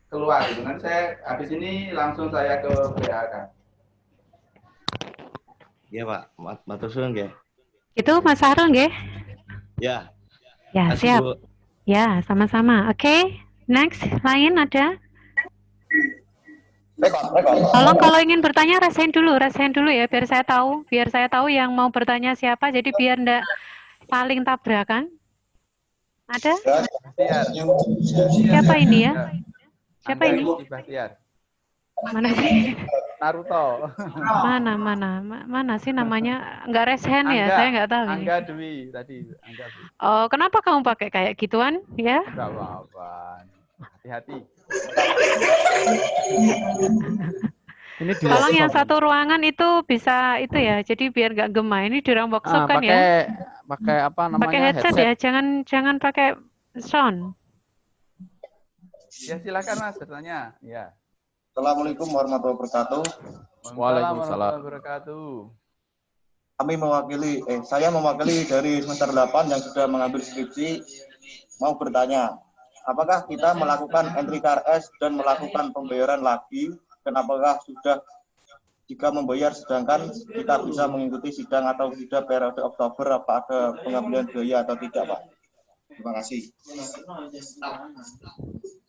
keluar. Nanti saya habis ini langsung saya ke PHK. Iya Pak, matur suwun nggih. Itu Mas Sahrul nggih? Ya. Ya, Kasih, siap. Bu. Ya, sama-sama. Oke, next. Lain ada? Tolong kalau ingin bertanya raise hand dulu ya, biar saya tahu yang mau bertanya siapa, jadi biar enggak saling tabrakan. Ada? Siapa ini ya? Siapa ini? Bahtiar. Mana sih? Naruto. Mana sih namanya? Enggak raise hand ya? Saya enggak tahu ini. Angga Dwi tadi. Angga Dwi. Oh, kenapa kamu pakai kayak gituan ya? Enggak apa-apa. Hati-hati. Ini di Tolong yang workshop. satu ruangan itu bisa itu ya. Jadi biar nggak gema. Ini di ruang workshop kan ya? Pakai apa namanya? Pakai headset ya. Jangan pakai sound. Ya silakan Mas bertanya. Ya. Assalamualaikum warahmatullahi wabarakatuh. Waalaikumsalam. Warahmatullahi wabarakatuh. Saya mewakili dari semester 8 yang sudah mengambil skripsi, mau bertanya, apakah kita melakukan entry KRS dan melakukan pembayaran lagi, dan apakah sudah jika membayar sedangkan kita bisa mengikuti sidang atau tidak periode Oktober, apa ada pengambilan biaya atau tidak, Pak? Terima kasih.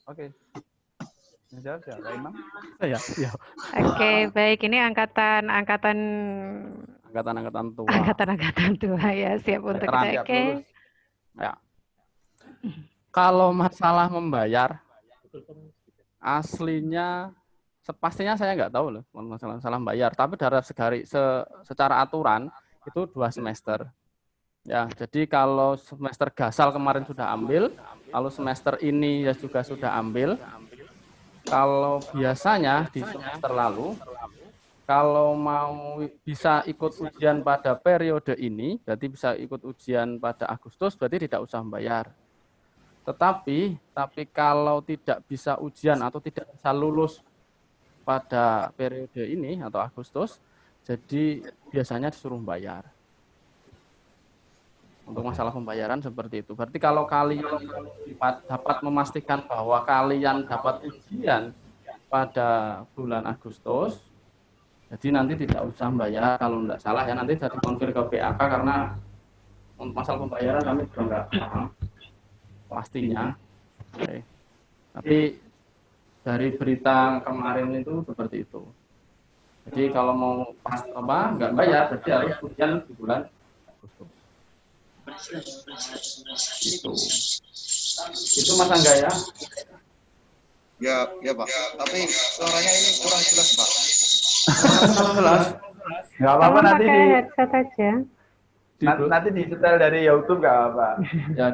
Oke. Jawab siapa, Imam? Ya. Oke, baik. Ini angkatan tua ya, siap untuk kita. Oke. Ya. Kalau masalah membayar, aslinya pastinya saya nggak tahu loh masalah membayar. Tapi dari secara aturan itu 2 semester. Ya, jadi kalau semester gasal kemarin sudah ambil, lalu semester ini ya juga sudah ambil. Kalau biasanya di semester lalu, kalau mau bisa ikut ujian pada periode ini, berarti bisa ikut ujian pada Agustus, berarti tidak usah membayar. Tetapi kalau tidak bisa ujian atau tidak bisa lulus pada periode ini atau Agustus, jadi biasanya disuruh membayar. Untuk masalah pembayaran seperti itu. Berarti kalau kalian dapat memastikan bahwa kalian dapat ujian pada bulan Agustus, jadi nanti tidak usah membayar kalau tidak salah ya, nanti jadi konfir ke PAK karena untuk masalah pembayaran kami juga nggak paham pastinya. Oke. Tapi dari berita kemarin itu seperti itu. Jadi kalau mau nggak bayar, berarti harus ujian di bulan Agustus. Itu. Itu Mas Angga ya? Ya Pak. Tapi suaranya ini kurang jelas Pak. Jelas. Nggak apa-apa Tolong nanti pakai headset aja. nanti disetel dari YouTube nggak apa-apa. Ya,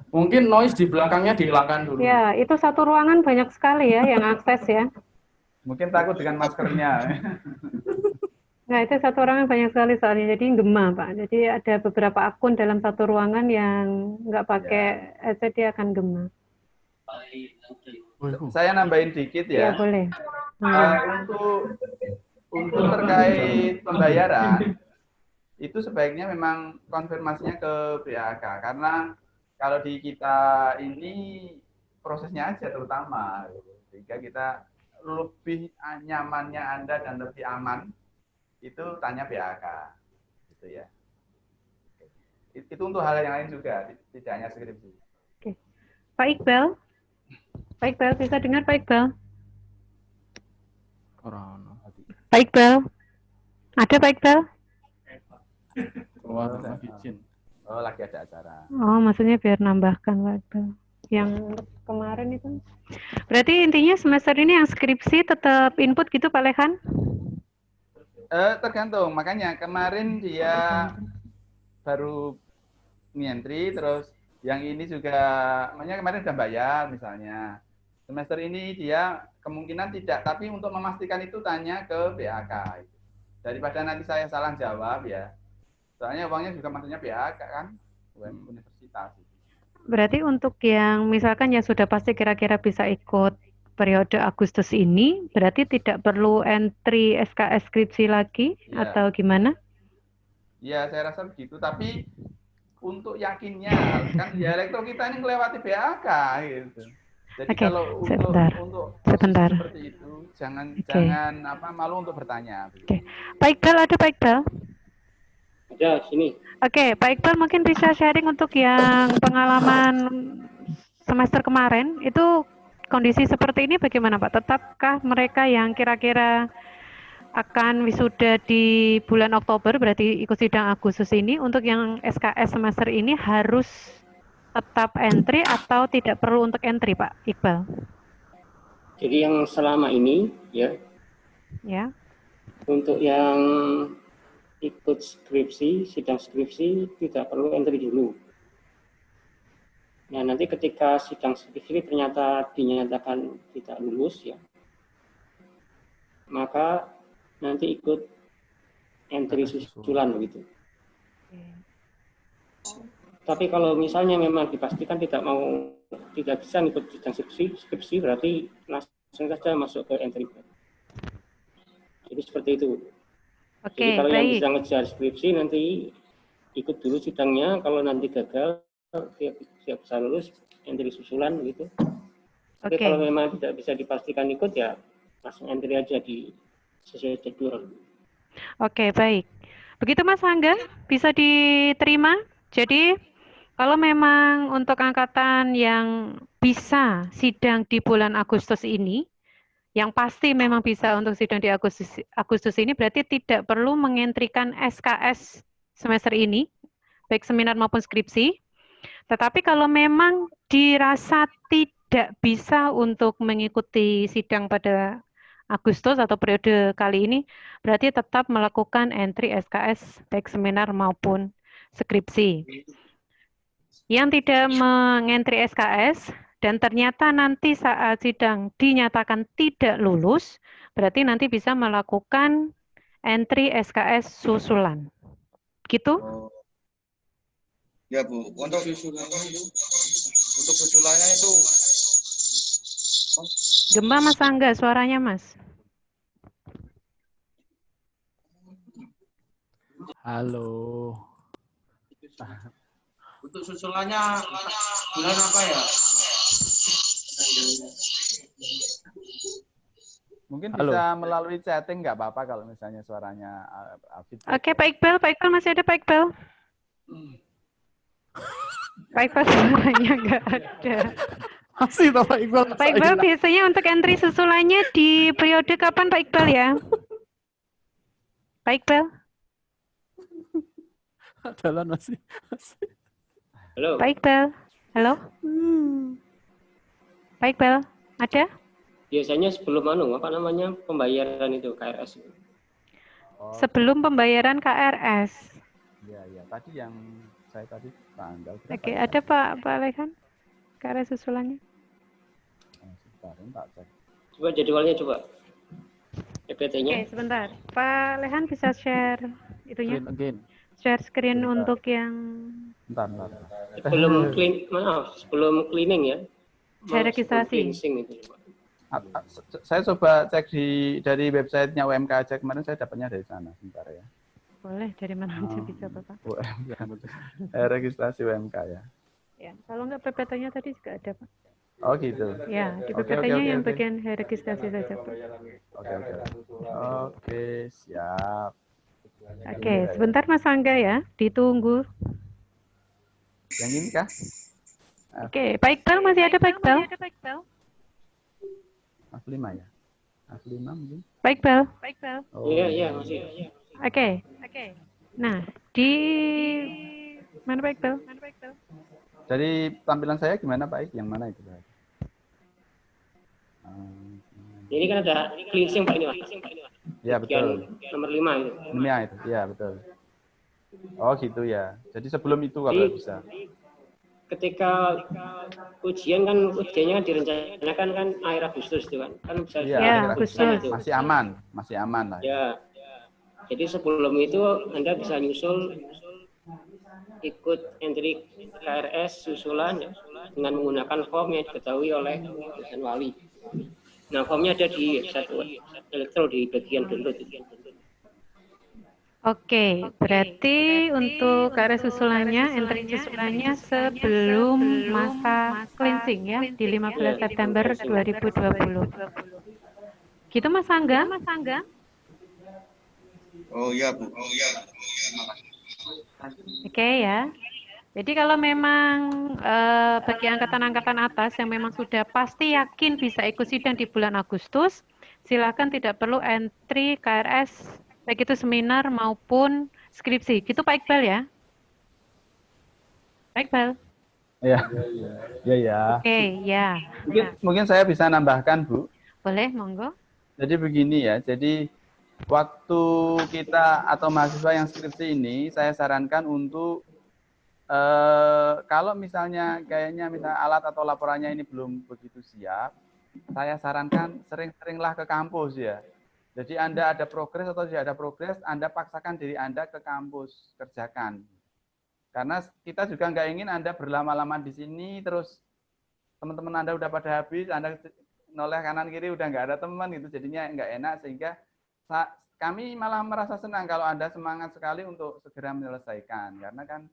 mungkin noise di belakangnya dihilangkan dulu. Ya, itu satu ruangan banyak sekali ya yang akses ya. Mungkin takut dengan maskernya. Nah, itu satu ruangan banyak sekali soalnya, jadi gema, Pak. Jadi ada beberapa akun dalam satu ruangan yang nggak pakai headset, dia akan gema. Saya nambahin dikit ya. Ya, boleh. Untuk terkait pembayaran, itu sebaiknya memang konfirmasinya ke BAK. Karena kalau di kita ini prosesnya aja terutama. Sehingga kita lebih nyamannya Anda dan lebih aman, itu tanya BAK. Gitu ya. Itu untuk hal yang lain juga, tidak hanya skripsi. Oke. Pak Iqbal? Pak Iqbal, bisa dengar Pak Iqbal? Pak Iqbal? Ada Pak Iqbal? Oh, lagi ada acara. Oh, maksudnya biar nambahkan Pak Iqbal. Yang kemarin itu. Berarti intinya semester ini yang skripsi tetap input gitu Pak Lehan? Tergantung, makanya kemarin dia baru ngentri, terus yang ini juga, makanya kemarin sudah bayar misalnya. Semester ini dia kemungkinan tidak, tapi untuk memastikan itu tanya ke BAK. Daripada nanti saya salah jawab ya. Soalnya uangnya juga maksudnya BAK kan, universitas. Berarti untuk yang misalkan yang sudah pasti kira-kira bisa ikut periode Agustus ini, berarti tidak perlu entry SKS skripsi lagi ya, atau gimana? Ya, saya rasa begitu. Tapi untuk yakinnya, kan ya elektro kita ini melewati BAK gitu. Jadi kalau untuk seperti itu, jangan malu untuk bertanya. Pak Iqbal, ada Pak Iqbal? Ada, sini. Oke, Pak Iqbal mungkin bisa sharing untuk yang pengalaman semester kemarin, itu kondisi seperti ini bagaimana Pak? Tetapkah mereka yang kira-kira akan wisuda di bulan Oktober, berarti ikut sidang Agustus ini, untuk yang SKS semester ini harus tetap entry atau tidak perlu untuk entry Pak Iqbal? Jadi yang selama ini ya, untuk yang ikut skripsi, sidang skripsi tidak perlu entry dulu. Nah, nanti ketika sidang skripsi ternyata dinyatakan tidak lulus ya, maka nanti ikut entry susulan begitu. Tapi kalau misalnya memang dipastikan tidak bisa ikut sidang skripsi berarti langsung saja masuk ke entry. Jadi seperti itu. Jadi kalau yang bisa ngejar skripsi nanti ikut dulu sidangnya, kalau nanti gagal dia bisa lulus entry susulan gitu. Tapi kalau memang tidak bisa dipastikan ikut ya langsung entry aja di sesuai jadwal. Oke, baik. Begitu Mas Angga, bisa diterima. Jadi kalau memang untuk angkatan yang bisa sidang di bulan Agustus ini, yang pasti memang bisa untuk sidang di Agustus ini, berarti tidak perlu mengentrikan SKS semester ini, baik seminar maupun skripsi. Tetapi kalau memang dirasa tidak bisa untuk mengikuti sidang pada Agustus atau periode kali ini, berarti tetap melakukan entry SKS baik seminar maupun skripsi. Yang tidak mengentry SKS dan ternyata nanti saat sidang dinyatakan tidak lulus, berarti nanti bisa melakukan entry SKS susulan. Gitu? Ya Bu, untuk susulannya itu Gema Mas Angga, suaranya Mas. Halo. Untuk susulannya bulan apa ya? Mungkin bisa melalui chatting nggak apa-apa kalau misalnya suaranya Afid. Oke, Pak Iqbal masih ada Pak Iqbal? Pak Iqbal suaranya nggak ada. Masih toh Pak Iqbal. Pak Iqbal biasanya untuk entry susulannya di periode kapan Pak Iqbal ya? Pak Iqbal? Jalan masih. Halo. Pak Iqbal, Halo? Pak Iqbal, ada? Biasanya sebelum pembayaran itu KRS. Sebelum pembayaran KRS. Iya, tadi yang saya tadi tanggal berapa? Oke, ada Pak Lehan? KRS susulannya? Sebentar, tak cek. Coba jadwalnya coba. PPT-nya. Oke, sebentar. Pak Lehan bisa share itunya? Screen again. Share screen Sebentar. untuk yang Bentar. Sebelum cleaning ya. Saya registrasi. Itu, saya coba cek dari websitenya UMK aja, kemarin saya dapatnya dari sana. Sebentar ya. Boleh, dari mana aja bisa Bapak. Registrasi UMK ya. Ya, kalau nggak PPT-nya tadi juga ada Pak. Oh gitu. Ya, di PPT-nya yang bagian registrasi saja Pak. Oke, siap. Oke, sebentar Mas Angga ya, ditunggu. Yang ini kah? Oke, Pak Iqbal masih ada Pak Iqbal? Mas 5 ya? Mas 5 mungkin? Pak Iqbal? Oh. Iya, masih. Oke. Nah, di mana Pak Iqbal? Dari tampilan saya gimana Pak? Yang mana itu? Ini kan ada cleansing Pak ini Pak. Ya betul. Nomor 5 itu. Itu, ya betul. Oh gitu ya. Jadi sebelum itu kalau bisa. Ketika ujiannya kan direncanakan kan akhir Agustus itu kan. Kan bisa ya, Agustus. Masih aman lah. Ya. Jadi sebelum itu Anda bisa nyusul ikut entry KRS susulan ya, dengan menggunakan form yang diketahui oleh dosen wali. Nah, formnya ada di website elektro di bagian download. Oke, berarti untuk KRS susulannya, entry susulannya sebelum masa cleansing ya, di 15 September 2020. Gitu Mas Angga? Oh iya, Bu. Oke ya. Jadi kalau memang bagi angkatan-angkatan atas yang memang sudah pasti yakin bisa ikut sidang di bulan Agustus, silakan tidak perlu entry KRS, baik itu seminar maupun skripsi. Gitu Pak Iqbal ya? Pak Iqbal? Ya. Oke, ya. Mungkin saya bisa nambahkan, Bu. Boleh, monggo. Jadi begini ya, jadi waktu kita atau mahasiswa yang skripsi ini, saya sarankan untuk kalau misalnya alat atau laporannya ini belum begitu siap, saya sarankan sering-seringlah ke kampus ya. Jadi Anda ada progres atau tidak ada progres, Anda paksakan diri Anda ke kampus, kerjakan. Karena kita juga nggak ingin Anda berlama-lama di sini, terus teman-teman Anda udah pada habis, Anda noleh kanan kiri udah nggak ada teman gitu, jadinya nggak enak, sehingga kami malah merasa senang kalau Anda semangat sekali untuk segera menyelesaikan, karena kan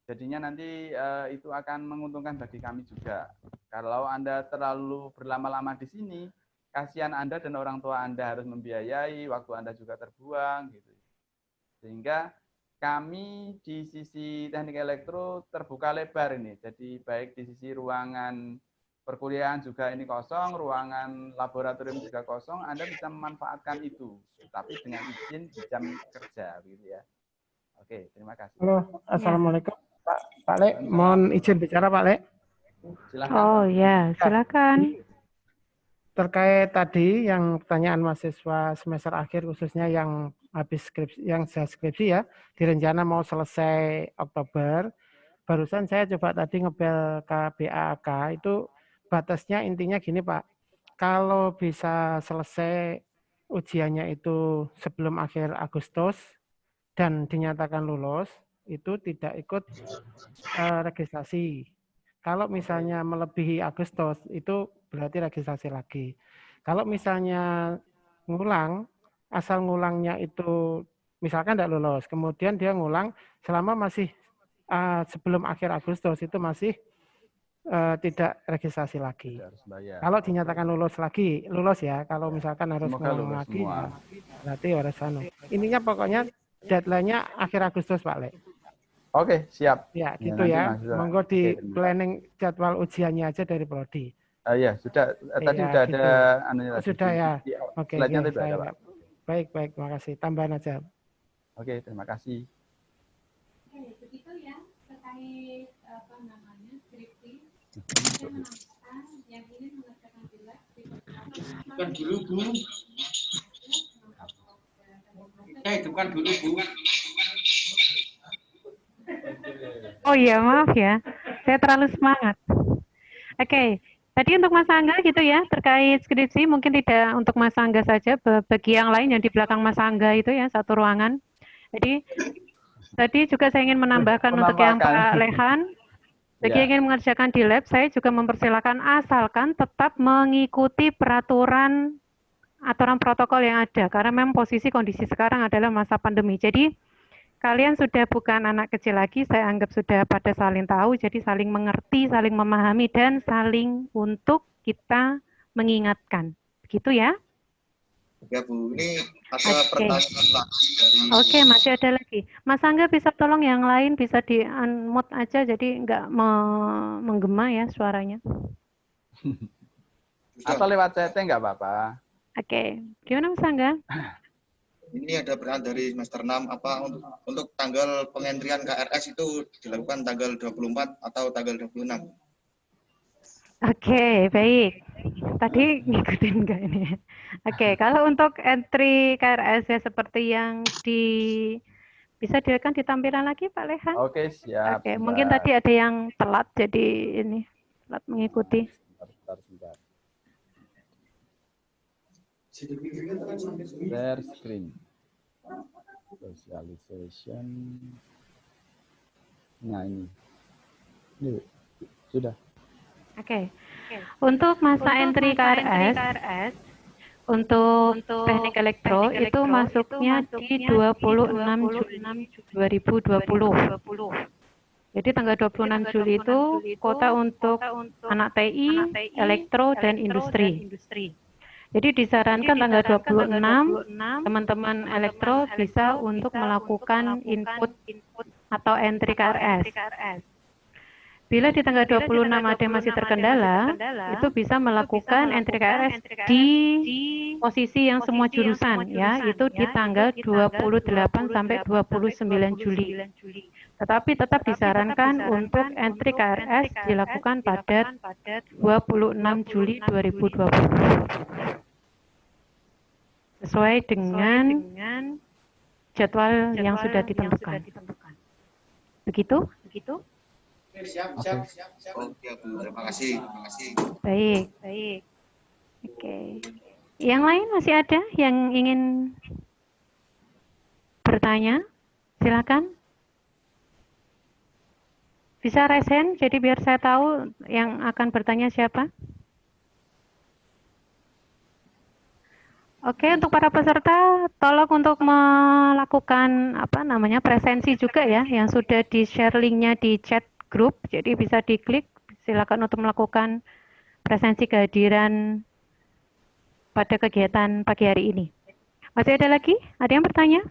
jadinya nanti itu akan menguntungkan bagi kami juga. Kalau Anda terlalu berlama-lama di sini, kasihan Anda dan orang tua Anda harus membiayai, waktu Anda juga terbuang gitu. Sehingga kami di sisi teknik elektro terbuka lebar ini. Jadi baik di sisi ruangan perkuliahan juga ini kosong, ruangan laboratorium juga kosong, Anda bisa memanfaatkan itu, tapi dengan izin di jam kerja gitu ya. Oke, terima kasih. Halo, Assalamualaikum. Pak Le, mohon izin bicara Pak Le. Silakan. Oh ya, silakan. Terkait tadi yang pertanyaan mahasiswa semester akhir khususnya yang habis skripsi, yang saya skripsi ya, direncana mau selesai Oktober. Barusan saya coba tadi ngebel KBAK, itu batasnya intinya gini Pak, kalau bisa selesai ujiannya itu sebelum akhir Agustus dan dinyatakan lulus, itu tidak ikut registrasi. Kalau misalnya melebihi Agustus, itu berarti registrasi lagi. Kalau misalnya ngulang, asal ngulangnya itu misalkan tidak lulus, kemudian dia ngulang selama masih sebelum akhir Agustus, itu masih tidak registrasi lagi. Kalau dinyatakan lulus ya. Kalau misalkan harus ngulang lagi, ya, berarti harus Intinya pokoknya deadline-nya akhir Agustus, Pak Le. Oke, siap. Ya, gitu ya. Monggo di planning jadwal ujiannya aja dari Prodi. Ya, sudah. Tadi ya, sudah gitu. ada anunya. Sudah ya. Oke, baik, terima kasih. Tambahan aja. Oke, terima kasih. Begitu ya, terkait skripsi. Bukan dulu, Bu. Hidupkan dulu, Bu. Oh iya, maaf ya. Saya terlalu semangat. Oke. Tadi untuk Mas Angga gitu ya, terkait skripsi, mungkin tidak untuk Mas Angga saja, bagi yang lain yang di belakang Mas Angga itu ya, satu ruangan. Jadi, tadi juga saya ingin menambahkan untuk yang Pak Lehan, bagi yang ingin mengerjakan di lab, saya juga mempersilakan asalkan tetap mengikuti aturan protokol yang ada, karena memang posisi kondisi sekarang adalah masa pandemi. Jadi, kalian sudah bukan anak kecil lagi, saya anggap sudah pada saling tahu, jadi saling mengerti, saling memahami, dan saling untuk kita mengingatkan. Begitu ya? Ya, Bu. Ini ada pertanyaan lagi dari... Oke, masih ada lagi. Mas Angga bisa tolong yang lain, bisa di-unmute aja, jadi nggak menggema ya suaranya. Atau lewat chatting nggak apa-apa. Oke, gimana Mas Angga? Ini ada pertanyaan dari semester 6, apa untuk tanggal pengentrian KRS itu dilakukan tanggal 24 atau tanggal 26? Oke, baik. Tadi ngikutin nggak ini? Oke, kalau untuk entry KRS ya seperti yang bisa dilihatkan di tampilan lagi Pak Lehan? Oke, siap. Oke, mungkin tadi ada yang telat, jadi ini telat mengikuti. Sebentar. Share screen. Socialization. Nah ini sudah. Oke. Untuk masa entry KRS, untuk teknik elektro itu masuknya di 26 Juli 2020. Jadi tanggal 26 Juli itu kuota untuk anak TI, elektro, dan industri. Jadi disarankan tanggal 26 teman-teman elektro bisa untuk melakukan input atau entry KRS. Bila di tanggal 26 ada yang masih terkendala, itu bisa melakukan entry KRS di posisi yang semua jurusan ya, itu di tanggal 28 sampai 29 Juli. Tetapi tetap disarankan untuk entry KRS dilakukan pada 26 Juli 2020. Sesuai dengan jadwal yang sudah ditentukan. Begitu? Siap. Oke, Bu. Terima kasih. Baik. Oke. Yang lain masih ada yang ingin bertanya? Silakan. Bisa raise hand, jadi biar saya tahu yang akan bertanya siapa. Oke, untuk para peserta, tolong untuk melakukan presensi juga ya, yang sudah di-share linknya di chat grup, jadi bisa diklik, silakan untuk melakukan presensi kehadiran pada kegiatan pagi hari ini. Masih ada lagi? Ada yang bertanya?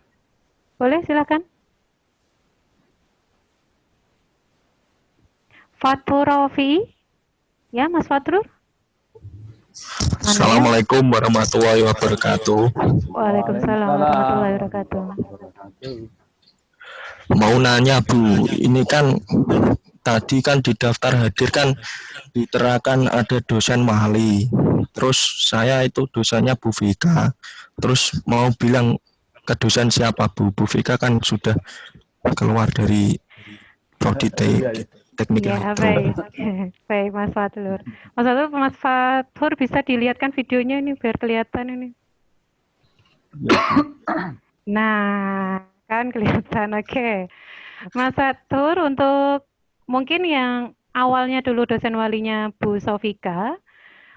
Boleh, silakan. Fathur Rofi, ya Mas Fathur. Assalamualaikum warahmatullahi wabarakatuh. Waalaikumsalam warahmatullahi wabarakatuh. Mau nanya Bu, ini kan tadi kan di daftar hadir kan diterakan ada dosen Mahali. Terus saya itu dosennya Bu Vika. Terus mau bilang ke dosen siapa Bu? Bu Vika kan sudah keluar dari prodi teknik elektro. Baik Mas Fathur. Mas Fathur bisa dilihatkan videonya ini biar kelihatan ini. Nah, kan kelihatan. Oke. Mas Fathur, untuk mungkin yang awalnya dulu dosen walinya Bu Sofika,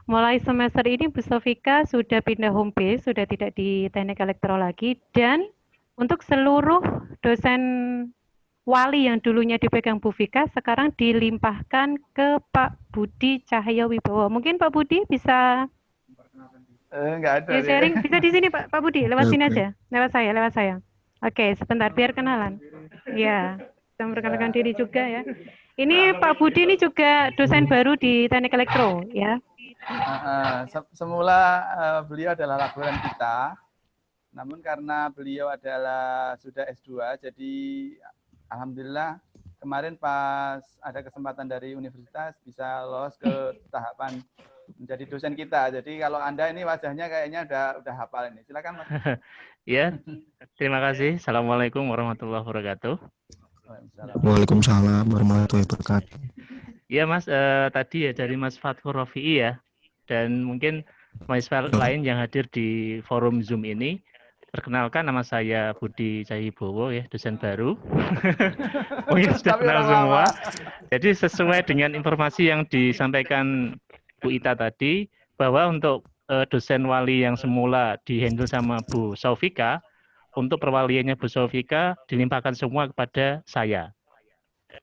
mulai semester ini Bu Sofika sudah pindah home base, sudah tidak di teknik elektro lagi, dan untuk seluruh dosen wali yang dulunya dipegang Bu Vika sekarang dilimpahkan ke Pak Budi Cahaya Wibowo. Mungkin Pak Budi bisa enggak ada. Sharing bisa di sini Pak Budi, lewat sini aja. Lewat saya. Oke, sebentar biar kenalan. Ya, kita memperkenalkan diri juga ya. Ini Pak Budi ini juga dosen baru di teknik elektro ya. Semula beliau adalah laboran kita. Namun karena beliau adalah sudah S2, jadi alhamdulillah kemarin pas ada kesempatan dari universitas bisa lolos ke tahapan menjadi dosen kita. Jadi kalau Anda ini wajahnya kayaknya udah hafal ini. Silakan Mas. Ya, terima kasih. Assalamualaikum warahmatullahi wabarakatuh. Waalaikumsalam warahmatullahi wabarakatuh. Ya Mas, tadi ya dari Mas Fathur Rafi'i ya, dan mungkin mahasiswa lain yang hadir di forum Zoom ini. Perkenalkan, nama saya Budi Cahyibowo ya, dosen baru. Mungkin sudah kenal semua. Jadi sesuai dengan informasi yang disampaikan Bu Ita tadi, bahwa untuk dosen wali yang semula dihandle sama Bu Saufika, untuk perwaliannya Bu Saufika dilimpahkan semua kepada saya.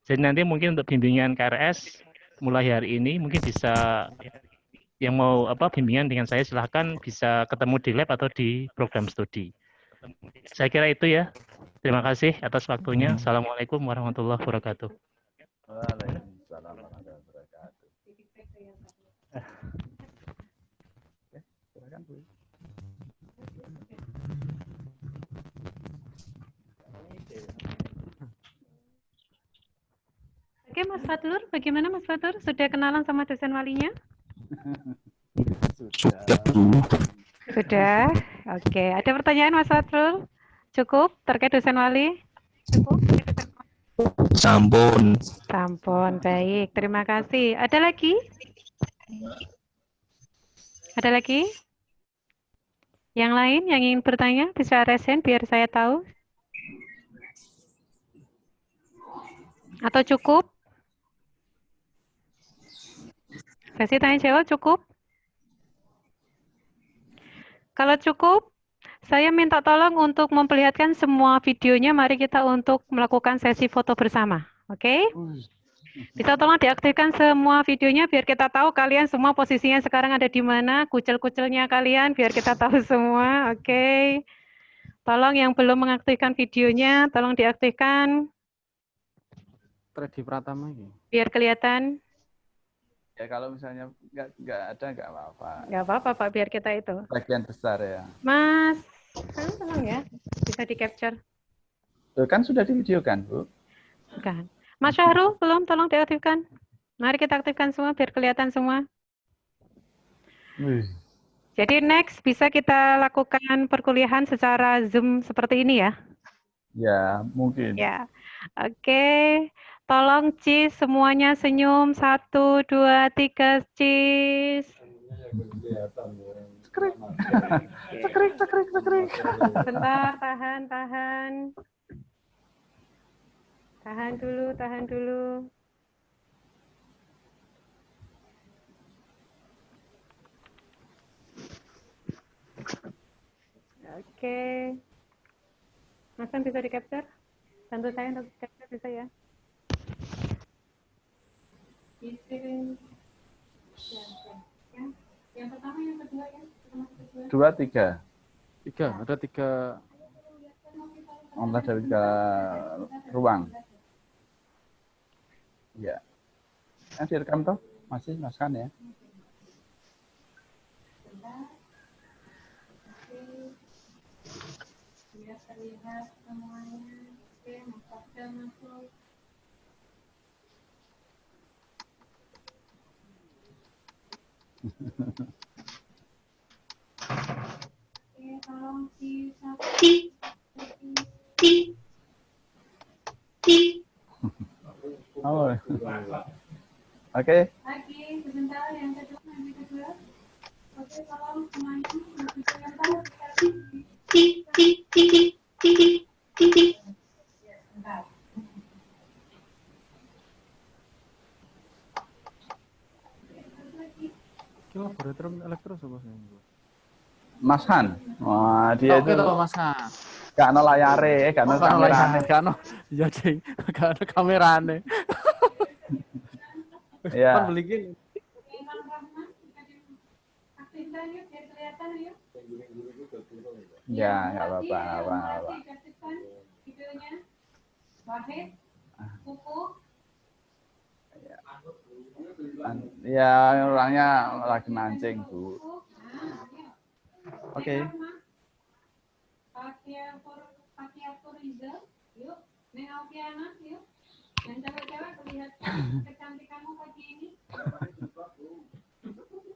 Jadi nanti mungkin untuk bimbingan KRS mulai hari ini mungkin bisa yang mau bimbingan dengan saya silahkan bisa ketemu di lab atau di program studi. Saya kira itu ya. Terima kasih atas waktunya. Assalamualaikum warahmatullahi wabarakatuh. Waalaikumsalam warahmatullahi wabarakatuh. Silakan Bu. Oke, Mas Fatur, bagaimana Mas Fatur? Sudah kenalan sama dosen walinya? Sudah, Bu. Sudah. Oke, ada pertanyaan Mas Fatur? Cukup terkait dosen wali? Cukup? Sampun. Sampun, baik. Terima kasih. Ada lagi? Ada lagi? Yang lain yang ingin bertanya bisa resen biar saya tahu. Atau cukup? Sesi tanya jawab cukup? Kalau cukup, saya minta tolong untuk memperlihatkan semua videonya. Mari kita untuk melakukan sesi foto bersama. Oke? Bisa tolong diaktifkan semua videonya biar kita tahu kalian semua posisinya sekarang ada di mana, kucel-kucelnya kalian biar kita tahu semua. Oke? Tolong yang belum mengaktifkan videonya, tolong diaktifkan. Tredi Pratama ini. Biar kelihatan. Ya kalau misalnya nggak ada nggak apa-apa. Nggak apa-apa Pak, biar kita itu. Bagian besar ya. Mas, tolong ya, bisa di capture. Kan sudah di video kan Bu? Bukan. Mas Syahrul, belum, tolong diaktifkan. Mari kita aktifkan semua biar kelihatan semua. Jadi next bisa kita lakukan perkuliahan secara Zoom seperti ini ya? Ya, mungkin. Ya, oke. Tolong cheese semuanya senyum. 1, 2, 3, cheese. Cekrik. Bentar, tahan. Tahan dulu. Oke. Mas An bisa di-capture? Bantu saya untuk capture bisa ya? Yang pertama, yang kedua ya? 2, 3. 3, ada 3. Ada 3 ruang. Ya. Direkam toh? Masih Mas Kan ya? Biar terlihat semuanya. Oke, masuk. Oke, tolong Oh. Oke. Lagi sebentar yang kedua. Oke, tolong semuanya sebentar. Laboratorium elektro apa sih? Mas Han. Wah, dia itu Mas Han. gak ada layare, gak ada kamerane. Ya, Ding. Gak ada kamerane. Ya. Kan beli gini. Ya, nggak apa-apa. Ya, orangnya lagi mancing, Bu. Oke. Yang cewek-cewek melihat kecantikanmu pagi ini.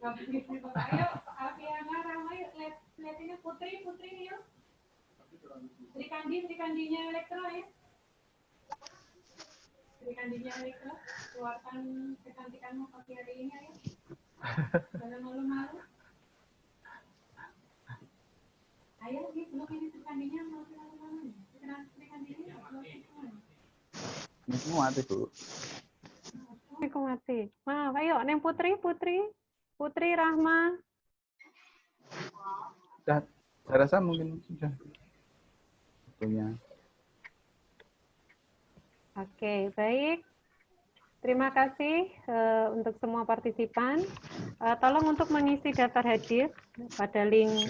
Ayo, Alfiana, Rama, yuk lihat ini Putri yuk. Sri Kandinya Elektro ya. Sri Kandinya Elektro, keluarkan kecantikanmu pagi hari ini ayo. Jangan malu-malu. Ayo, belum ini Sri Kandinya malu-malu. Sri Kandinya Ini semua mati, Bu. Aku mati. Maaf, ayo, Neng Putri, Rahma. Sudah, saya rasa mungkin sudah. Punya. Oke, baik. Terima kasih untuk semua partisipan. Tolong untuk mengisi daftar hadir pada link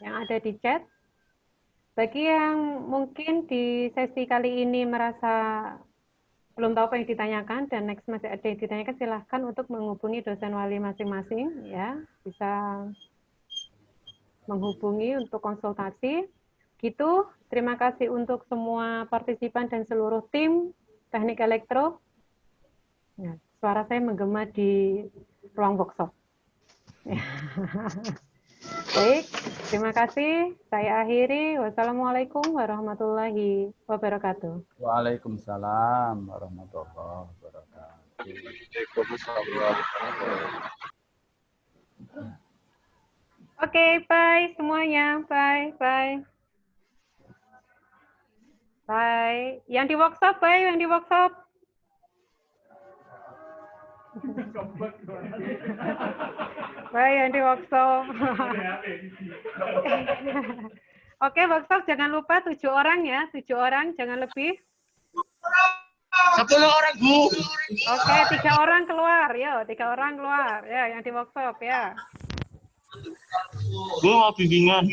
yang ada di chat. Bagi yang mungkin di sesi kali ini merasa belum tahu apa yang ditanyakan dan next masih ada yang ditanyakan, silahkan untuk menghubungi dosen wali masing-masing, ya, bisa menghubungi untuk konsultasi. Gitu. Terima kasih untuk semua partisipan dan seluruh tim teknik elektro. Ya, suara saya menggema di ruang workshop. Ya. Baik, terima kasih. Saya akhiri. Wassalamualaikum warahmatullahi wabarakatuh. Waalaikumsalam warahmatullahi wabarakatuh. Oke, bye semuanya. Bye. Bye. Yang di workshop, bye. Yang di workshop. Bye, yang di workshop. Oke, workshop jangan lupa 7 orang ya. 7 orang, jangan lebih. 10 orang, Bu. Oke, 3 orang keluar. Yo, 3 orang keluar. Ya, yang di workshop ya. Bu, mau bimbingan.